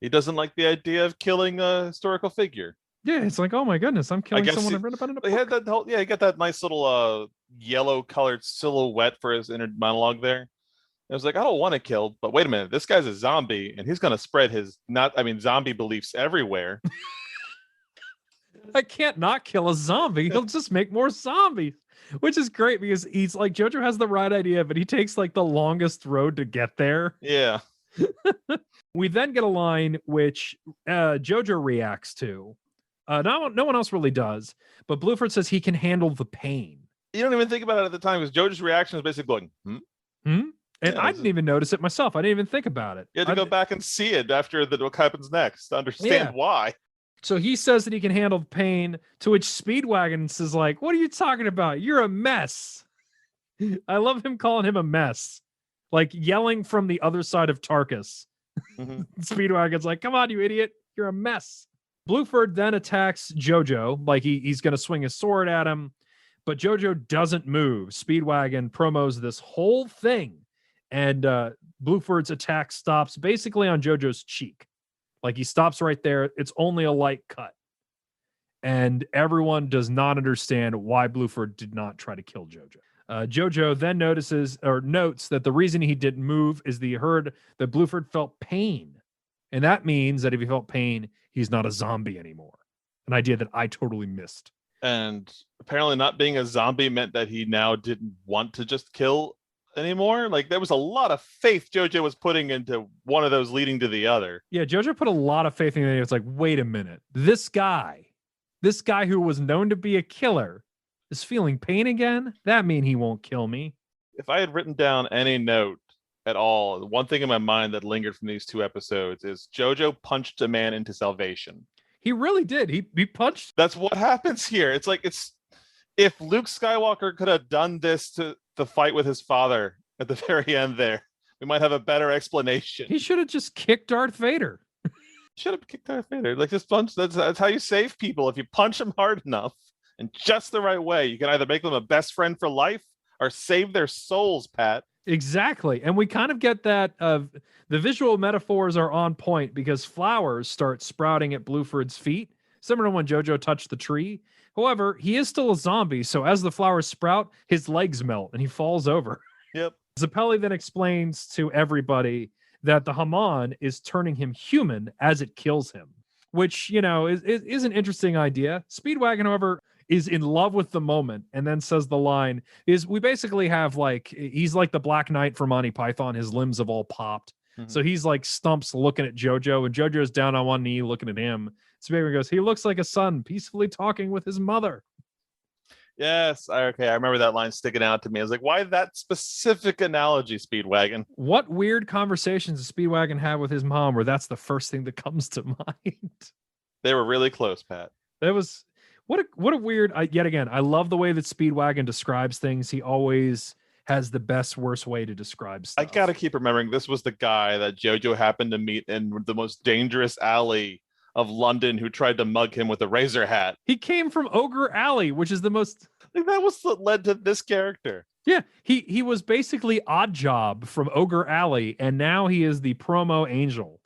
He doesn't like the idea of killing a historical figure. Yeah, it's like, oh my goodness, I'm killing someone I've read about in a book. He had that whole, he got that nice little yellow colored silhouette for his inner monologue there. I was like, I don't want to kill, but wait a minute, this guy's a zombie and he's going to spread his zombie beliefs everywhere. I can't not kill a zombie. He'll just make more zombies, which is great because he's like, JoJo has the right idea, but he takes like the longest road to get there. Yeah. We then get a line which JoJo reacts to. No one else really does, but Bluford says he can handle the pain. You don't even think about it at the time because JoJo's reaction is basically going, And I didn't even notice it myself. I didn't even think about it. You had to go back and see it after what happens next to understand why. So he says that he can handle the pain, to which Speedwagon says, like, what are you talking about? You're a mess. I love him calling him a mess. Like yelling from the other side of Tarkus. Mm-hmm. Speedwagon's like, come on, you idiot. You're a mess. Bluford then attacks JoJo, like he's going to swing his sword at him. But JoJo doesn't move. Speedwagon promos this whole thing. And Bluford's attack stops basically on JoJo's cheek. Like he stops right there. It's only a light cut. And everyone does not understand why Bluford did not try to kill JoJo. JoJo then notes that the reason he didn't move is that he heard that Bluford felt pain. And that means that if he felt pain, he's not a zombie anymore. An idea that I totally missed. And apparently not being a zombie meant that he now didn't want to just kill anymore. Like there was a lot of faith JoJo was putting into one of those leading to the other. Yeah, JoJo put a lot of faith in it. It's like, wait a minute. This guy who was known to be a killer is feeling pain again? That mean he won't kill me. If I had written down any note at all, one thing in my mind that lingered from these two episodes is JoJo punched a man into salvation. He really did. He punched. That's what happens here. It's like if Luke Skywalker could have done this to the fight with his father at the very end there, we might have a better explanation. He should have just kicked Darth Vader. Should have kicked Darth Vader. Like just punch. That's how you save people. If you punch them hard enough and just the right way, you can either make them a best friend for life or save their souls, Pat. Exactly. And we kind of get that the visual metaphors are on point because flowers start sprouting at Bluford's feet, similar to when JoJo touched the tree. However, he is still a zombie, so as the flowers sprout, his legs melt and he falls over. Yep. Zappelli then explains to everybody that the Haman is turning him human as it kills him, which, is an interesting idea. Speedwagon, however, is in love with the moment and then says the line is we basically have he's like the Black Knight from Monty Python. His limbs have all popped. Mm-hmm. So he's like stumps looking at JoJo and JoJo's down on one knee looking at him. Speedwagon goes, he looks like a son peacefully talking with his mother. Yes. Okay. I remember that line sticking out to me. I was like, why that specific analogy, Speedwagon? What weird conversations does Speedwagon have with his mom where that's the first thing that comes to mind? They were really close, Pat. That was what a weird, yet again, I love the way that Speedwagon describes things. He always has the best, worst way to describe stuff. I got to keep remembering this was the guy that JoJo happened to meet in the most dangerous alley of London who tried to mug him with a razor hat. He came from Ogre Alley, which is the most... that was what led to this character. Yeah, he was basically Oddjob from Ogre Alley, and now he is the promo angel.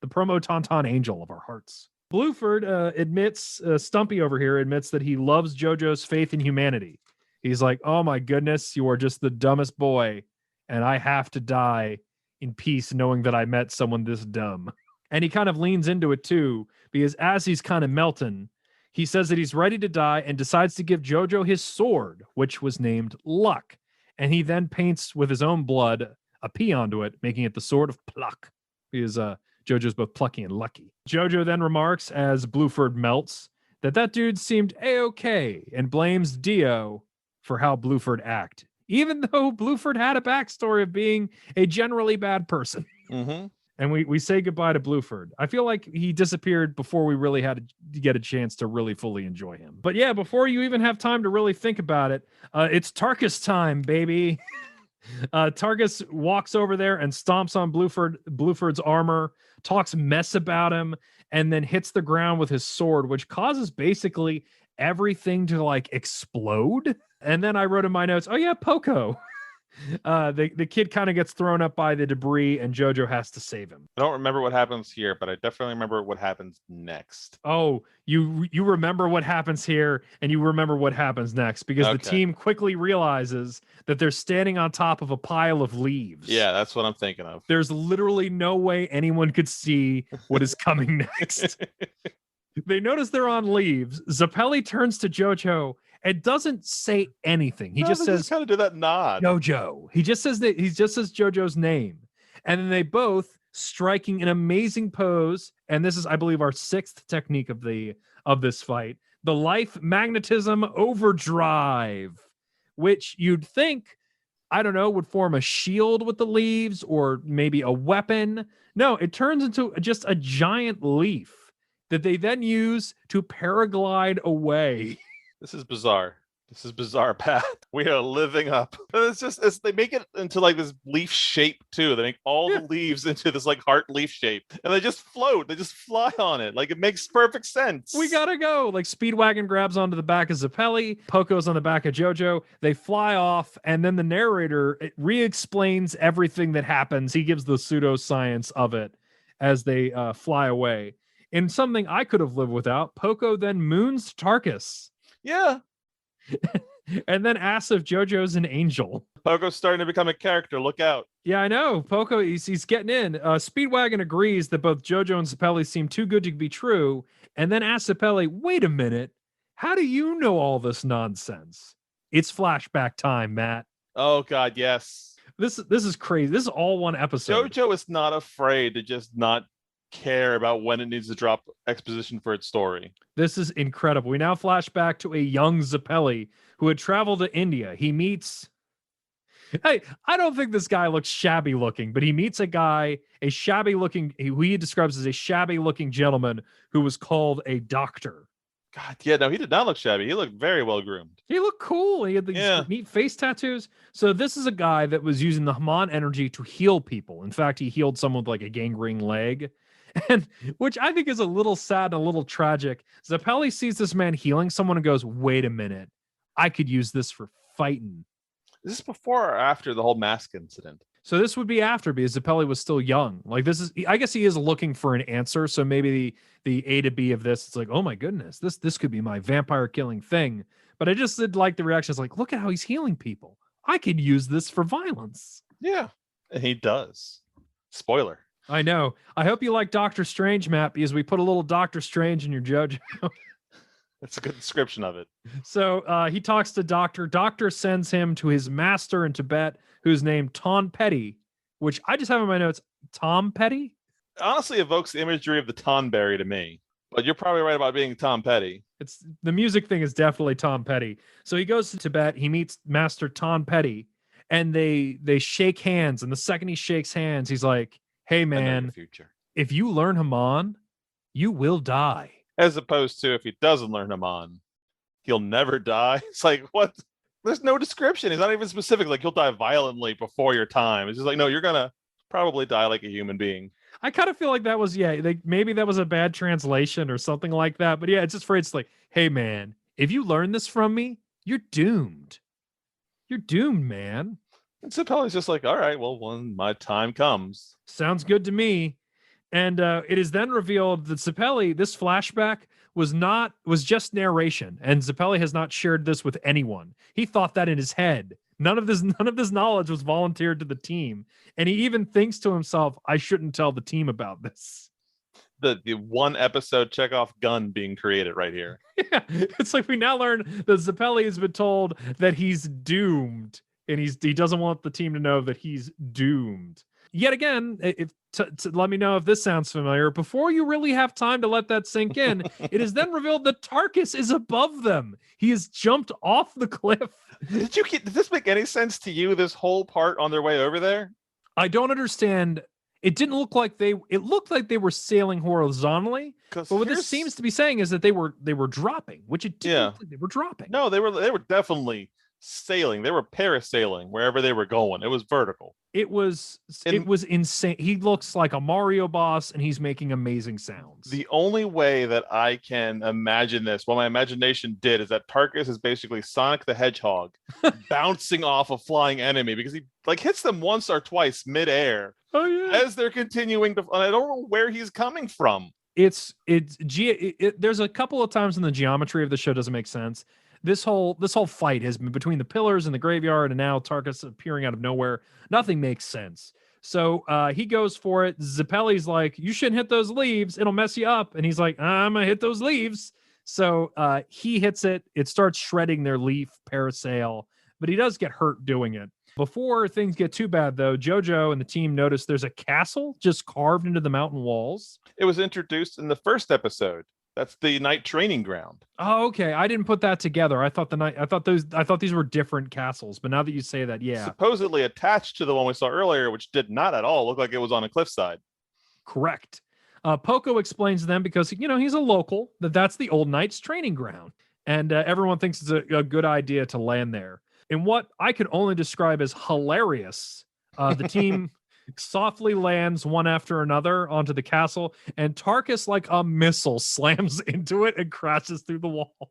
The promo Tauntaun angel of our hearts. Bluford admits, Stumpy over here admits that he loves JoJo's faith in humanity. He's like, oh my goodness, you are just the dumbest boy, and I have to die in peace knowing that I met someone this dumb. And he kind of leans into it too, because as he's kind of melting, he says that he's ready to die and decides to give JoJo his sword, which was named Luck. And he then paints with his own blood a P onto it, making it the sword of Pluck. Because JoJo's both plucky and lucky. JoJo then remarks as Bluford melts that dude seemed A-okay and blames Dio for how Bluford acted, even though Bluford had a backstory of being a generally bad person. Mm-hmm. And we say goodbye to Bluford. I feel like he disappeared before we really had to get a chance to really fully enjoy him. But yeah, before you even have time to really think about it, it's Tarkus time, baby. Tarkus walks over there and stomps on Bluford's armor, talks mess about him, and then hits the ground with his sword, which causes basically everything to explode. And then I wrote in my notes, oh yeah, Poco. The kid kind of gets thrown up by the debris and JoJo has to save him. I don't remember what happens here, but I definitely remember what happens next. Oh, you remember what happens here and you remember what happens next because the team quickly realizes that they're standing on top of a pile of leaves. Yeah, that's what I'm thinking of. There's literally no way anyone could see what is coming next. They notice they're on leaves. Zappelli turns to JoJo and doesn't say anything. He just says, kind of do that nod. JoJo. He just says JoJo's name. And then they both striking an amazing pose. And this is, I believe, our sixth technique of this fight. The life magnetism overdrive, which you'd think I don't know, would form a shield with the leaves or maybe a weapon. No, it turns into just a giant leaf that they then use to paraglide away. This is bizarre. This is bizarre, Pat. We are living up. But they make it into like this leaf shape too. They make all the leaves into this like heart leaf shape, and they just float. They just fly on it. Like it makes perfect sense. We gotta go. Like Speedwagon grabs onto the back of Zeppeli, Poco's on the back of JoJo. They fly off, and then the narrator re-explains everything that happens. He gives the pseudoscience of it as they fly away. In something I could have lived without, Poco then moons Tarkus. Yeah. And then asks if JoJo's an angel. Poco's starting to become a character. Look out. Yeah, I know. Poco, he's getting in. Speedwagon agrees that both JoJo and Zeppeli seem too good to be true, and then asks Zeppeli, wait a minute, how do you know all this nonsense? It's flashback time, Matt. Oh, God, yes. This is crazy. This is all one episode. JoJo is not afraid to just not care about when it needs to drop exposition for its story. This is incredible. We now flash back to a young Zeppeli who had traveled to India. He meets... Hey, I don't think this guy looks shabby looking, but he meets a guy, a shabby looking, who he describes as a shabby looking gentleman who was called a doctor. God, yeah, no, he did not look shabby. He looked very well groomed. He looked cool. He had these neat face tattoos. So this is a guy that was using the Haman energy to heal people. In fact, he healed someone with like a gangrene leg. And which I think is a little sad and a little tragic. Zeppeli sees this man healing someone and goes, wait a minute, I could use this for fighting. Is this before or after the whole mask incident? So this would be after, because Zeppeli was still young. Like this is, I guess he is looking for an answer. So maybe the A to B of this, it's like, oh my goodness, this could be my vampire killing thing. But I just did like the reactions, like, look at how he's healing people. I could use this for violence. Yeah, and he does. Spoiler. I know. I hope you like Doctor Strange, Matt, because we put a little Doctor Strange in your JoJo. That's a good description of it. So he talks to Doctor. Doctor sends him to his master in Tibet, who's named Tom Petty, which I just have in my notes. Tom Petty? Honestly evokes the imagery of the Tonberry to me. But you're probably right about being Tom Petty. It's the music thing is definitely Tom Petty. So he goes to Tibet. He meets Master Tom Petty, and they shake hands. And the second he shakes hands, he's like, hey, man, if you learn Haman, you will die. As opposed to if he doesn't learn Haman, he'll never die. It's like, what? There's no description. He's not even specific. Like, you'll die violently before your time. It's just like, no, you're going to probably die like a human being. I kind of feel like that was, maybe that was a bad translation or something like that. But yeah, it's just for it's like, hey, man, if you learn this from me, you're doomed. You're doomed, man. And Zeppeli's just like, all right, well, when my time comes. Sounds good to me. And it is then revealed that Zeppeli, this flashback was just narration, and Zeppeli has not shared this with anyone. He thought that in his head. None of this knowledge was volunteered to the team, and he even thinks to himself, "I shouldn't tell the team about this." The one episode Chekhov gun being created right here. Yeah, it's like we now learn that Zeppeli has been told that he's doomed, and he doesn't want the team to know that he's doomed. Yet again, to let me know if this sounds familiar. Before you really have time to let that sink in, it is then revealed that Tarkus is above them. He has jumped off the cliff. Did this make any sense to you? This whole part on their way over there? I don't understand. It didn't look like it looked like they were sailing horizontally. But what this seems to be saying is that they were dropping, which it didn't look like they were dropping. No, they were definitely sailing. They were parasailing wherever they were going. It was vertical. It was insane. He looks like a Mario boss, and he's making amazing sounds. The only way that I can imagine this, what my imagination did, is that Tarkus is basically Sonic the Hedgehog bouncing off a flying enemy, because he like hits them once or twice midair as they're continuing to. And I don't know where he's coming from. There's a couple of times in the geometry of the show doesn't make sense. This whole fight has been between the pillars and the graveyard, and now Tarkus appearing out of nowhere. Nothing makes sense. So he goes for it. Zeppeli's like, you shouldn't hit those leaves. It'll mess you up. And he's like, I'm going to hit those leaves. So he hits it. It starts shredding their leaf parasail, but he does get hurt doing it. Before things get too bad, though, JoJo and the team notice there's a castle just carved into the mountain walls. It was introduced in the first episode. That's the night training ground. Oh, okay. I didn't put that together. I thought these were different castles, but now that you say that, yeah. Supposedly attached to the one we saw earlier, which did not at all look like it was on a cliffside. Correct. Poco explains to them because, he's a local, that's the old knight's training ground. And everyone thinks it's a good idea to land there. In what I could only describe as hilarious, the team softly lands one after another onto the castle, and Tarkus, like a missile, slams into it and crashes through the wall.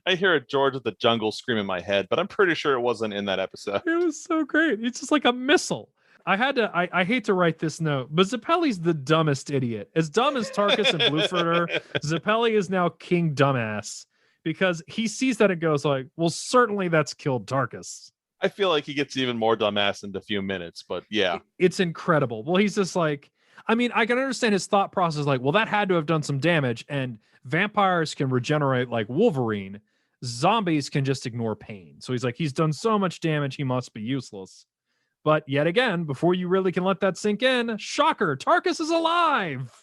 I hear a George of the Jungle scream in my head, but I'm pretty sure it wasn't in that episode. It was so great. It's just like a missile. I hate to write this note, but Zeppeli's the dumbest idiot. As dumb as Tarkus and Bluefurter, Zeppeli is now King Dumbass because he sees that and goes like, well, certainly that's killed Tarkus. I feel like he gets even more dumbass in a few minutes, but yeah. It's incredible. Well, he's just like, I mean, I can understand his thought process. Like, well, that had to have done some damage, and vampires can regenerate like Wolverine. Zombies can just ignore pain. So he's like, he's done so much damage, he must be useless. But yet again, before you really can let that sink in, shocker, Tarkus is alive.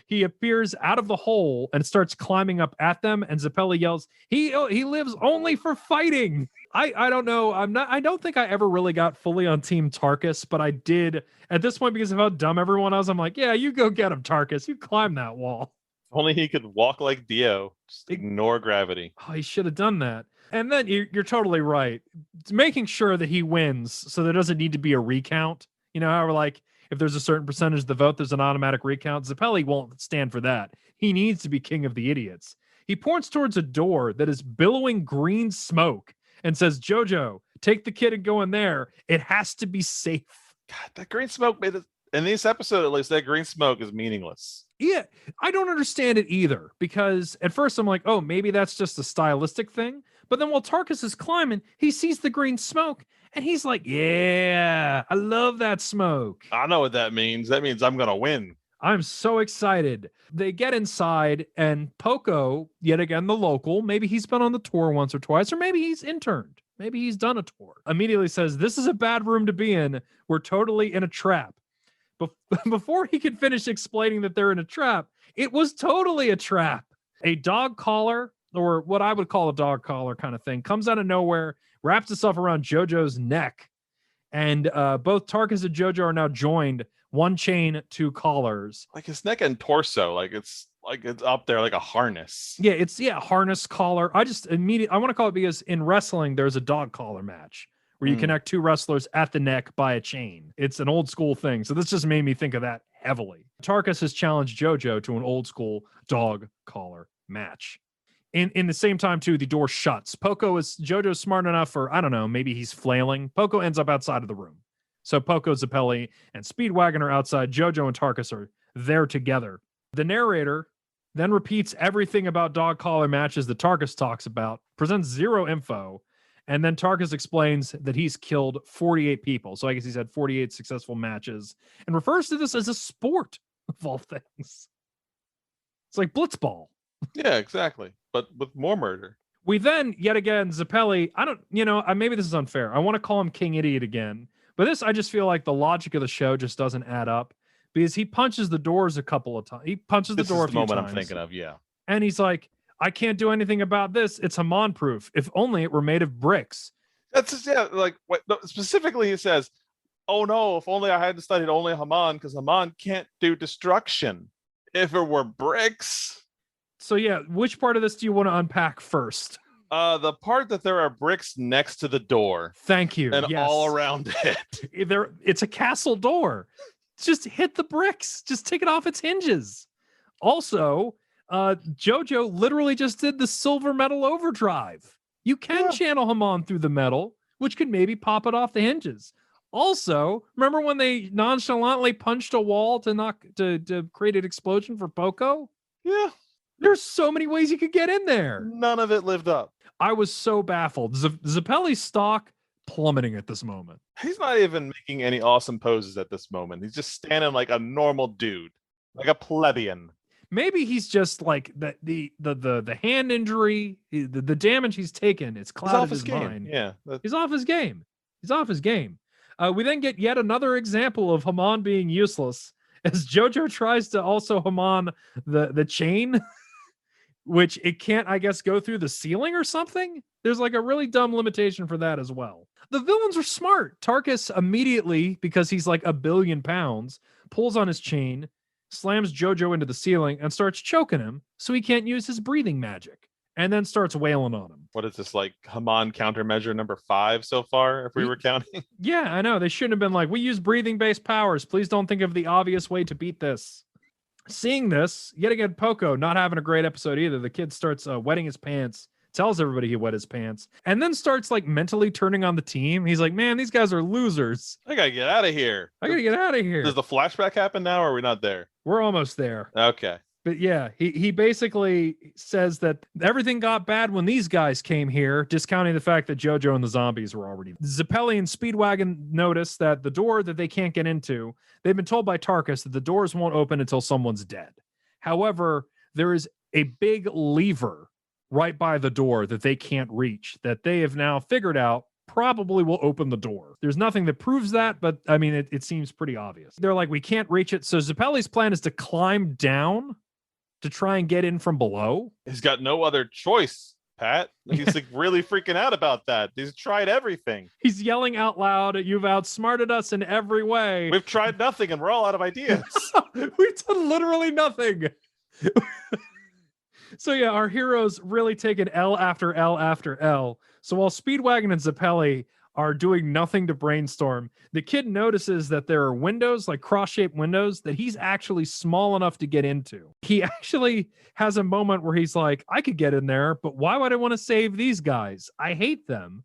He appears out of the hole and starts climbing up at them, and Zeppeli yells, he lives only for fighting. I don't know. I don't think I ever really got fully on Team Tarkus, but I did at this point because of how dumb everyone was. I'm like, yeah, you go get him, Tarkus. You climb that wall. Only he could walk like Dio. Just ignore gravity. Oh, he should have done that. And then you're totally right. It's making sure that he wins so there doesn't need to be a recount. How we're like, if there's a certain percentage of the vote, there's an automatic recount. Zeppeli won't stand for that. He needs to be king of the idiots. He points towards a door that is billowing green smoke and says, JoJo, take the kid and go in there. It has to be safe. God, that green smoke made it. In this episode, at least, that green smoke is meaningless. Yeah, I don't understand it either, because at first I'm like, oh, maybe that's just a stylistic thing. But then while Tarkus is climbing, he sees the green smoke and he's like, yeah, I love that smoke. I know what that means. That means I'm going to win. I'm so excited. They get inside, and Poco, yet again, the local, maybe he's been on the tour once or twice, or maybe he's interned. Maybe he's done a tour. Immediately says, this is a bad room to be in. We're totally in a trap. Before he could finish explaining that they're in a trap, it was totally a trap. A dog collar, or what I would call a dog collar kind of thing, comes out of nowhere, wraps itself around JoJo's neck. And both Tarkus and JoJo are now joined, one chain, two collars. Like his neck and torso, like it's up there like a harness. Yeah, it's harness collar. I want to call it because in wrestling, there's a dog collar match where you connect two wrestlers at the neck by a chain. It's an old school thing. So this just made me think of that heavily. Tarkus has challenged JoJo to an old school dog collar match. In the same time, too, the door shuts. JoJo's smart enough for, I don't know, maybe he's flailing. Poco ends up outside of the room. So Poco, Zeppeli, and Speedwagon are outside. JoJo and Tarkus are there together. The narrator then repeats everything about dog collar matches that Tarkus talks about, presents zero info, and then Tarkus explains that he's killed 48 people. So I guess he's had 48 successful matches and refers to this as a sport, of all things. It's like Blitzball. Yeah, exactly. But with more murder. We then, yet again, Zeppeli, maybe this is unfair. I want to call him King Idiot again. But this, I just feel like the logic of the show just doesn't add up because he punches the doors a couple of times. He punches the door a few times. This is the moment I'm thinking of, yeah. And he's like, I can't do anything about this. It's Haman proof. If only it were made of bricks. That's just, yeah, like what specifically he says, oh no, if only I hadn't studied only Haman, because Haman can't do destruction. If it were bricks. So yeah, which part of this do you want to unpack first? The part that there are bricks next to the door. Thank you. And yes. all around it. It's a castle door. Just hit the bricks. Just take it off its hinges. Also, JoJo literally just did the silver metal overdrive. You can channel Haman through the metal, which could maybe pop it off the hinges. Also, remember when they nonchalantly punched a wall to create an explosion for Poco? Yeah. There's so many ways you could get in there. None of it lived up. I was so baffled. Zeppeli's stock plummeting at this moment. He's not even making any awesome poses at this moment. He's just standing like a normal dude, like a plebeian. Maybe he's just like the hand injury, the damage he's taken. It's clouded his mind. Yeah, he's off his game. He's off his game. We then get yet another example of Haman being useless as JoJo tries to also Haman the chain. which it can't, I guess, go through the ceiling or something. There's like a really dumb limitation for that as well. The villains are smart. Tarkus immediately, because he's like 1,000,000,000 pounds, pulls on his chain, slams JoJo into the ceiling, and starts choking him so he can't use his breathing magic, and then starts wailing on him. What is this, like Haman countermeasure number 5 so far, if we were counting? Yeah, I know. They shouldn't have been like, we use breathing-based powers. Please don't think of the obvious way to beat this. Seeing this, yet again, Poco not having a great episode either. The kid starts wetting his pants, tells everybody he wet his pants, and then starts like mentally turning on the team. He's like, man, these guys are losers. I gotta get out of here. I gotta get out of here. Does the flashback happen now, or are we not there? We're almost there. Okay. But yeah, he basically says that everything got bad when these guys came here, discounting the fact that JoJo and the zombies were already. Zeppeli and Speedwagon notice that the door that they can't get into, they've been told by Tarkus that the doors won't open until someone's dead. However, there is a big lever right by the door that they can't reach that they have now figured out probably will open the door. There's nothing that proves that, but I mean, it seems pretty obvious. They're like, we can't reach it. So Zeppeli's plan is to climb down to try and get in from below. He's got no other choice, Pat. He's like really freaking out about that. He's tried everything. He's yelling out loud, you've outsmarted us in every way. We've tried nothing and we're all out of ideas. We've done literally nothing. So yeah, our heroes really take an L after L after L. So while Speedwagon and Zeppeli are doing nothing to brainstorm, the kid notices that there are windows, like cross-shaped windows, that he's actually small enough to get into. He actually has a moment where he's like, I could get in there, but why would I want to save these guys? I hate them.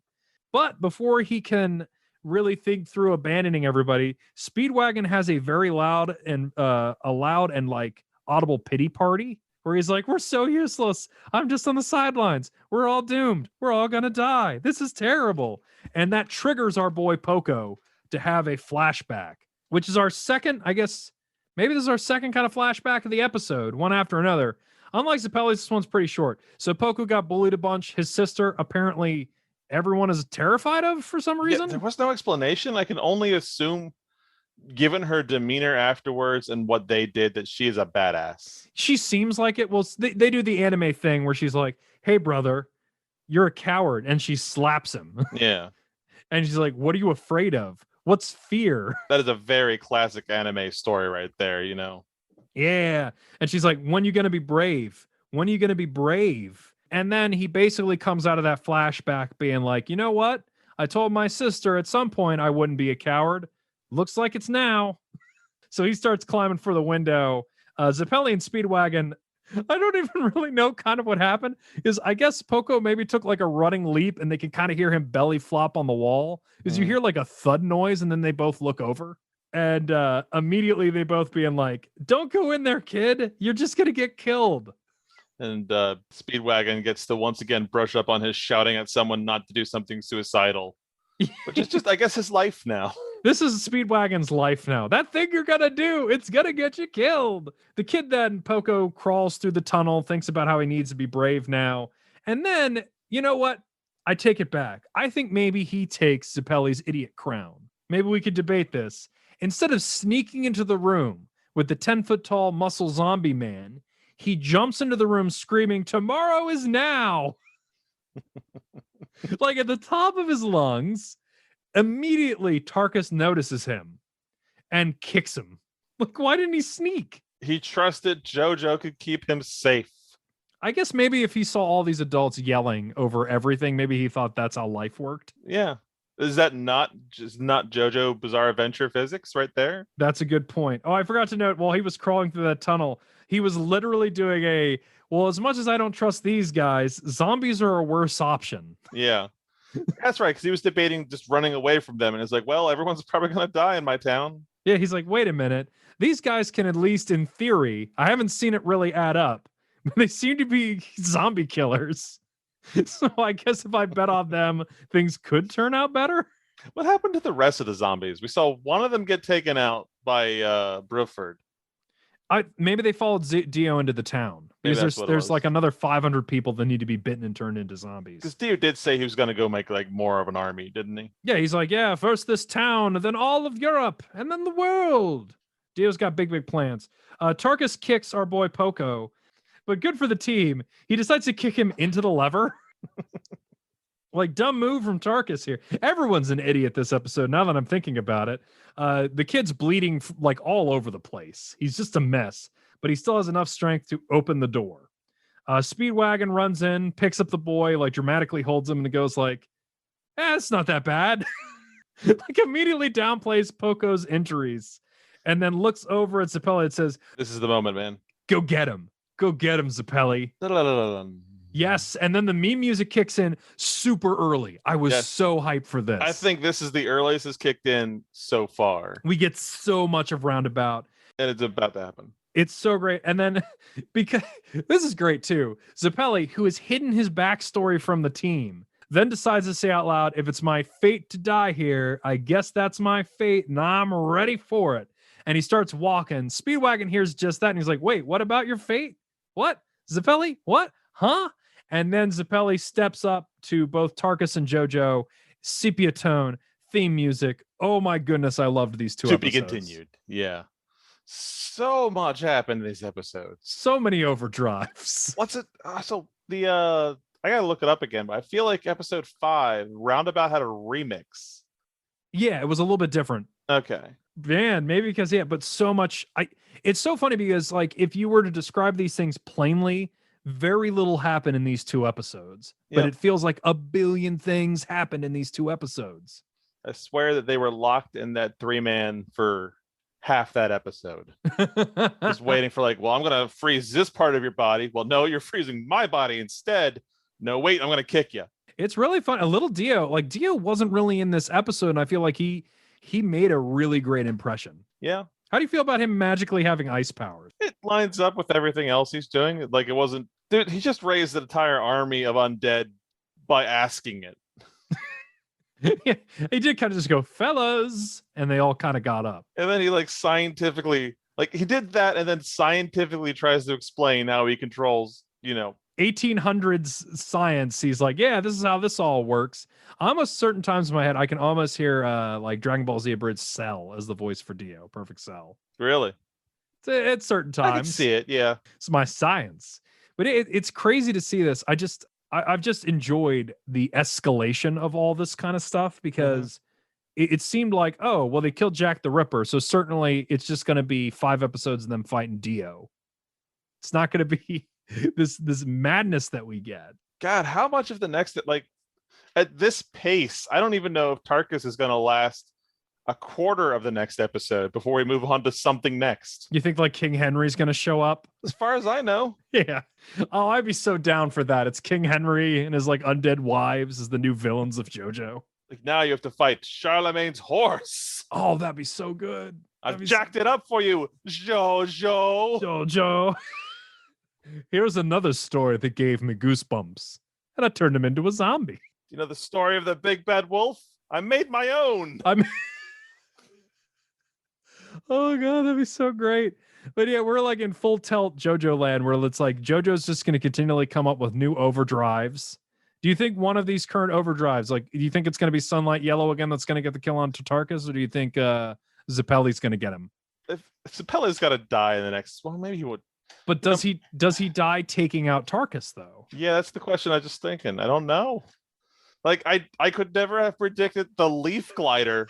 But before he can really think through abandoning everybody, Speedwagon has a very loud and like audible pity party where he's like, we're so useless. I'm just on the sidelines. We're all doomed. We're all going to die. This is terrible. And that triggers our boy Poco to have a flashback, which is our second, I guess, maybe this is our second kind of flashback of the episode, one after another. Unlike Zeppeli's, this one's pretty short. So Poco got bullied a bunch. His sister, apparently, everyone is terrified of for some reason. Yeah, there was no explanation. I can only assume, given her demeanor afterwards and what they did, that she is a badass. She seems like it. Well, they do the anime thing where she's like, hey, brother, you're a coward. And she slaps him. Yeah. And she's like, what are you afraid of? What's fear? That is a very classic anime story right there, you know? Yeah. And she's like, when are you going to be brave? When are you going to be brave? And then he basically comes out of that flashback being like, you know what? I told my sister at some point I wouldn't be a coward. Looks like it's now. So he starts climbing for the window. Zeppeli and Speedwagon, I don't even really know kind of what happened. Is I guess Poco maybe took like a running leap and they can kind of hear him belly flop on the wall. Because you hear like a thud noise and then they both look over. And immediately they both being like, don't go in there, kid. You're just going to get killed. And Speedwagon gets to once again brush up on his shouting at someone not to do something suicidal. Which is just, I guess, his life now. This is Speedwagon's life now. That thing you're gonna do, it's gonna get you killed. The kid then, Poco, crawls through the tunnel, thinks about how he needs to be brave now. And then, you know what? I take it back. I think maybe he takes Zeppeli's idiot crown. Maybe we could debate this. Instead of sneaking into the room with the 10-foot-tall muscle zombie man, he jumps into the room screaming, tomorrow is now. Like at the top of his lungs. Immediately, Tarkus notices him and kicks him. Like, why didn't he sneak? He trusted JoJo could keep him safe. I guess maybe if he saw all these adults yelling over everything, maybe he thought that's how life worked. Yeah. Is that not JoJo Bizarre Adventure physics right there? That's a good point. Oh, I forgot to note, while he was crawling through that tunnel, he was literally doing well, as much as I don't trust these guys, zombies are a worse option. Yeah. That's right, because he was debating just running away from them, and it's like, well, everyone's probably going to die in my town. Yeah, he's like, wait a minute. These guys can, at least in theory, I haven't seen it really add up, but they seem to be zombie killers. So I guess if I bet on them, things could turn out better. What happened to the rest of the zombies? We saw one of them get taken out by Bruford. Maybe they followed Dio into the town. Because there's like another 500 people that need to be bitten and turned into zombies. Because Dio did say he was going to go make like more of an army, didn't he? Yeah, he's like, yeah, first this town, then all of Europe, and then the world. Dio's got big plans. Tarkus kicks our boy Poco. But good for the team. He decides to kick him into the lever. Like, dumb move from Tarkus here. Everyone's an idiot this episode, now that I'm thinking about it. The kid's bleeding like all over the place. He's just a mess, but he still has enough strength to open the door. Speedwagon runs in, picks up the boy, like dramatically holds him, and goes like, it's not that bad. Like immediately downplays Poco's injuries and then looks over at Zappelli and says, This is the moment, man. Go get him, Zappelli. Yes, and then the meme music kicks in super early. I was so hyped for this. I think this is the earliest it's kicked in so far. We get so much of Roundabout. And it's about to happen. It's so great. And then, because this is great too, Zappelli, who has hidden his backstory from the team, then decides to say out loud, if it's my fate to die here, I guess that's my fate, and I'm ready for it. And he starts walking. Speedwagon hears just that, and he's like, wait, what about your fate? What? Zappelli? What? Huh? And then Zappelli steps up to both Tarkus and JoJo, sepia tone, theme music. Oh my goodness, I loved these two episodes. To be continued. Yeah. So much happened in these episodes. So many overdrives. What's it? So the I gotta look it up again, but I feel like episode 5, Roundabout had a remix. Yeah, it was a little bit different. Okay. Man, maybe because but so much. It's so funny because like if you were to describe these things plainly, very little happened in these 2 episodes, but it feels like a billion things happened in these 2 episodes. I swear that they were locked in that 3-man for half that episode. Just waiting for like, well, I'm going to freeze this part of your body. Well, no, you're freezing my body instead. No, wait, I'm going to kick you. It's really fun. A little Dio, like Dio wasn't really in this episode, and I feel like he made a really great impression. Yeah. How do you feel about him magically having ice powers? It lines up with everything else he's doing. Like it wasn't, dude, he just raised an entire army of undead by asking it. Yeah, he did kind of just go, fellas, and they all kind of got up. And then he like scientifically, like he did that and then scientifically tries to explain how he controls, 1800s science. He's like, yeah, this is how this all works. Almost certain times in my head, I can almost hear like Dragon Ball Z Abridged Cell as the voice for Dio. Perfect Cell. Really? At certain times. I can see it, yeah. It's my science. But it's crazy to see this. I've just enjoyed the escalation of all this kind of stuff because it seemed like, oh, well, they killed Jack the Ripper. So certainly it's just going to be 5 episodes of them fighting Dio. It's not going to be this madness that we get. God, how much of the next, like at this pace, I don't even know if Tarkus is going to last a quarter of the next episode before we move on to something next. You think like King Henry's going to show up? As far as I know. Yeah. Oh, I'd be so down for that. It's King Henry and his like undead wives as the new villains of JoJo. Like now you have to fight Charlemagne's horse. Oh, that'd be so good. I've jacked it up for you, JoJo. JoJo. Here's another story that gave me goosebumps. And I turned him into a zombie. You know the story of the big bad wolf? I made my own. Oh god, that'd be so great. But yeah, we're like in full tilt JoJo land where it's like JoJo's just going to continually come up with new overdrives. Do you think one of these current overdrives, like, do you think it's going to be Sunlight Yellow again that's going to get the kill on Tarkus, or do you think Zappelli's going to get him? If Zappelli's got to die in the next, well, maybe he would. But does he die taking out Tarkus though? Yeah, that's the question I was just thinking. I don't know. Like I could never have predicted the leaf glider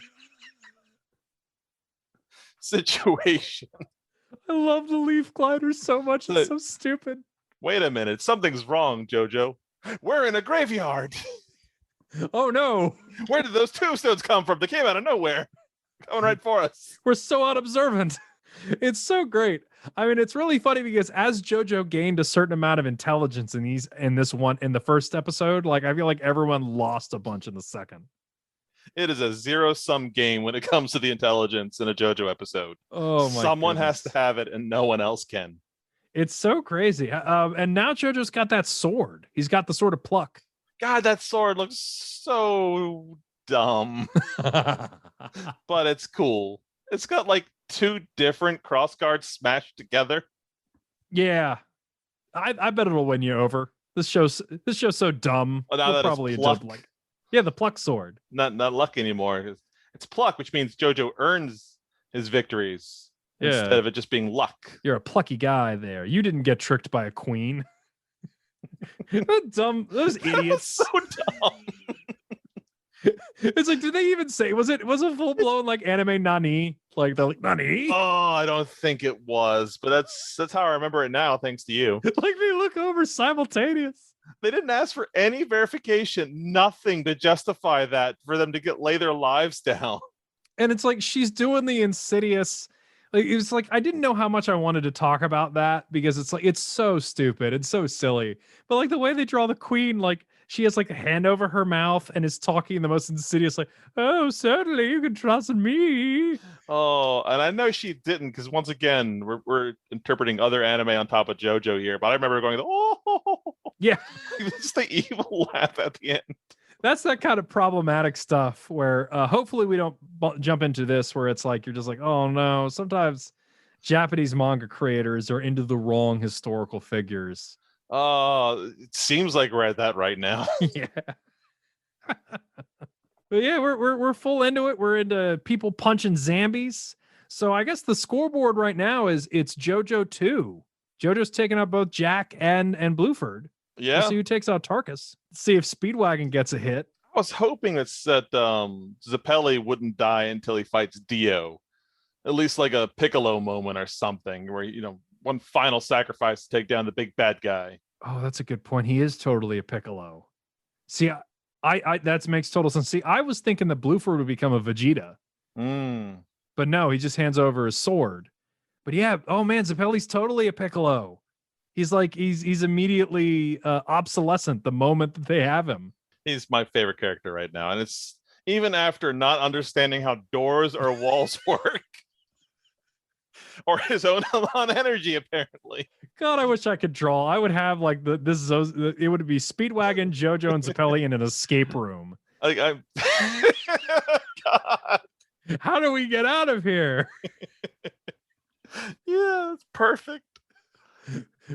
situation. I love the leaf glider so much. It's so stupid. Wait a minute. Something's wrong, JoJo. We're in a graveyard. Oh, no. Where did those tombstones come from? They came out of nowhere. Coming right for us. We're so unobservant. It's so great. I mean, it's really funny because as JoJo gained a certain amount of intelligence in the first episode, like I feel like everyone lost a bunch in the second. It is a zero-sum game when it comes to the intelligence in a JoJo episode. Oh my! Someone has to have it, and no one else can. It's so crazy. And now JoJo's got that sword. He's got the sword of Pluck. God, that sword looks so dumb, but it's cool. It's got like 2 different cross guards smashed together. Yeah, I bet it'll win you over. This show's so dumb. Well, now that probably Pluck. Yeah, the Pluck sword. Not luck anymore. It's Pluck, which means JoJo earns his victories. instead of it just being luck. You're a plucky guy there. You didn't get tricked by a queen. Those idiots. So dumb. It's like, did they even say, was it a full blown like anime nani? Like they're like, nani? Oh, I don't think it was, but that's how I remember it now, thanks to you. Like they look over simultaneous. They didn't ask for any verification, nothing to justify that for them to lay their lives down. And it's like she's doing the insidious. Like it was like I didn't know how much I wanted to talk about that because it's like it's so stupid and so silly. But like the way they draw the queen, like she has like a hand over her mouth and is talking the most insidious, like, "Oh, certainly you can trust me." Oh, and I know she didn't because once again we're interpreting other anime on top of JoJo here. But I remember going, "Oh, yeah," just the evil laugh at the end. That's that kind of problematic stuff where hopefully we don't jump into this where it's like you're just like, oh no. Sometimes Japanese manga creators are into the wrong historical figures. It seems like we're at that right now. Yeah. But yeah, we're full into it. We're into people punching zombies. So I guess the scoreboard right now is it's JoJo 2. JoJo's taking out both Jack and Bluford. Yeah. We'll see who takes out Tarkus. See if Speedwagon gets a hit. I was hoping that Zappelli wouldn't die until he fights Dio. At least like a Piccolo moment or something where, one final sacrifice to take down the big bad guy. Oh, that's a good point. He is totally a Piccolo. See, I that makes total sense. See, I was thinking that Bluford would become a Vegeta. But no, he just hands over his sword. But yeah, oh man, Zappelli's totally a Piccolo. He's like he's immediately obsolescent the moment that they have him. He's my favorite character right now, and it's even after not understanding how doors or walls work, or his own energy apparently. God, I wish I could draw. I would have like it would be Speedwagon, JoJo, and Zappelli in an escape room. Like I'm. God. How do we get out of here? Yeah, it's perfect.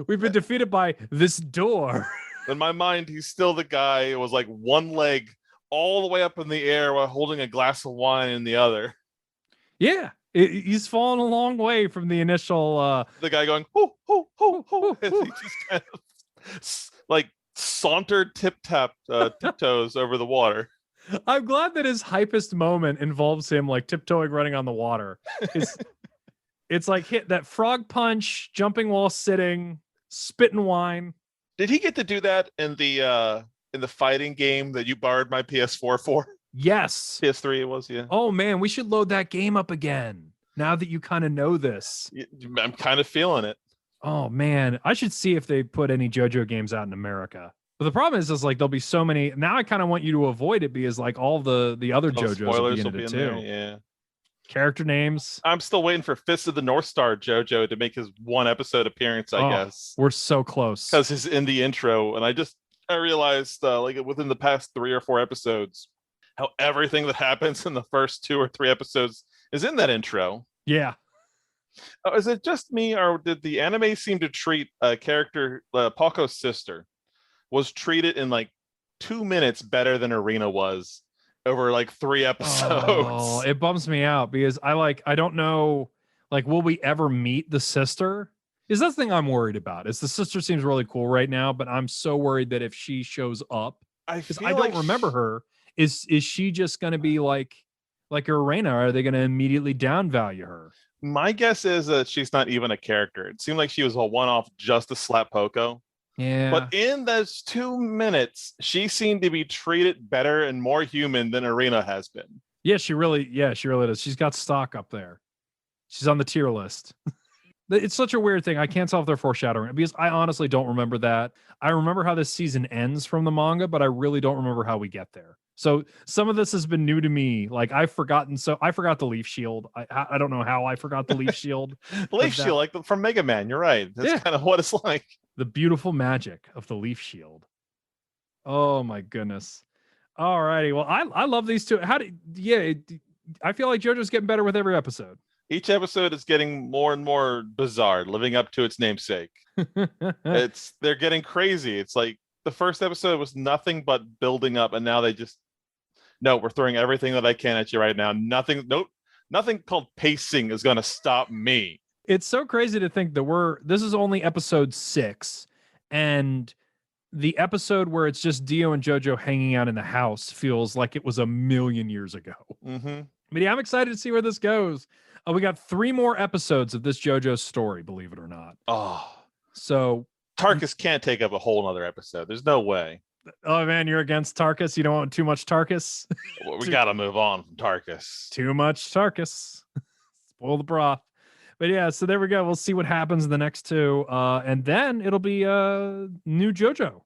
We've been defeated by this door. In my mind, he's still the guy who was like one leg all the way up in the air while holding a glass of wine in the other. Yeah, he's fallen a long way from the initial. The guy going, hoo, hoo, hoo, hoo. As he just kind of like sauntered tiptoes over the water. I'm glad that his hypest moment involves him like tiptoeing, running on the water. It's like hit that frog punch, jumping while sitting, spitting wine. Did he get to do that in the fighting game that you borrowed my PS4 for? Yes. PS3 it was, yeah. Oh man, we should load that game up again. Now that you kind of know this. I'm kind of feeling it. Oh man, I should see if they put any JoJo games out in America. But the problem is like there'll be so many. Now I kind of want you to avoid it because like all the other JoJos will be in it too. There, yeah. Character names. I'm still waiting for Fist of the North Star JoJo to make his one episode appearance, I guess. We're so close. Because he's in the intro, and I realized like within the past 3 or 4 episodes, how everything that happens in the first 2 or 3 episodes is in that intro. Yeah. Is it just me, or did the anime seem to treat a character, Paco's sister, was treated in like 2 minutes better than Arena was over like 3 episodes? Oh, it bums me out because I don't know, like, will we ever meet the sister? Is that the thing I'm worried about? Is the sister seems really cool right now, but I'm so worried that if she shows up, because I don't remember her, is she just going to be like Arena? Or are they going to immediately downvalue her? My guess is that she's not even a character. It seemed like she was a one-off just to slap Poco. Yeah. But in those 2 minutes, she seemed to be treated better and more human than Arena has been. Yeah, she really does. She's got stock up there. She's on the tier list. It's such a weird thing. I can't tell if they're foreshadowing because I honestly don't remember that. I remember how this season ends from the manga, but I really don't remember how we get there. So some of this has been new to me. Like I forgot the leaf shield. I don't know how I forgot the leaf shield. The leaf shield, like from Mega Man. You're right. That's kind of what it's like. The beautiful magic of the leaf shield. Oh my goodness. All righty. Well, I love these two. I feel like JoJo's getting better with every episode. Each episode is getting more and more bizarre, living up to its namesake. They're getting crazy. It's like the first episode was nothing but building up, and now they just we're throwing everything that I can at you right now. Nothing, Nothing called pacing is going to stop me. It's so crazy to think that this is only episode 6, and the episode where it's just Dio and JoJo hanging out in the house feels like it was a million years ago. Mm-hmm. But yeah, I'm excited to see where this goes. We got 3 more episodes of this JoJo's story, believe it or not. Oh, so Tarkus can't take up a whole nother episode. There's no way. Oh man, you're against Tarkus. You don't want too much Tarkus. Well, we got to move on from Tarkus. Too much Tarkus. Spoil the broth. But yeah, so there we go. We'll see what happens in the next 2. And then it'll be new JoJo.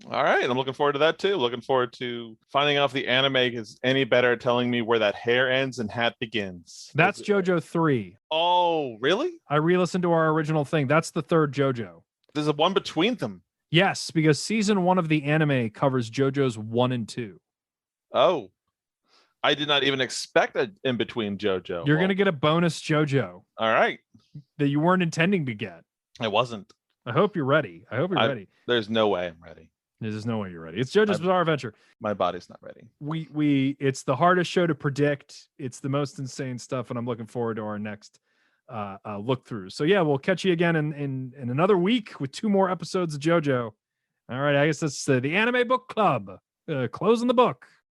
All right. I'm looking forward to that too. Looking forward to finding out if the anime is any better at telling me where that hair ends and hat begins. That's JoJo 3. Oh, really? I re-listened to our original thing. That's the 3rd JoJo. There's a one between them. Yes, because season 1 of the anime covers JoJo's 1 and 2. Oh, I did not even expect an in between JoJo. You're going to get a bonus JoJo. All right. That you weren't intending to get. I wasn't. I hope you're ready. Ready. There's no way I'm ready. There's no way you're ready. It's JoJo's Bizarre Adventure. My body's not ready. It's the hardest show to predict. It's the most insane stuff, and I'm looking forward to our next look through. So yeah, we'll catch you again in another week with 2 more episodes of JoJo. All right, I guess that's the Anime Book Club closing the book.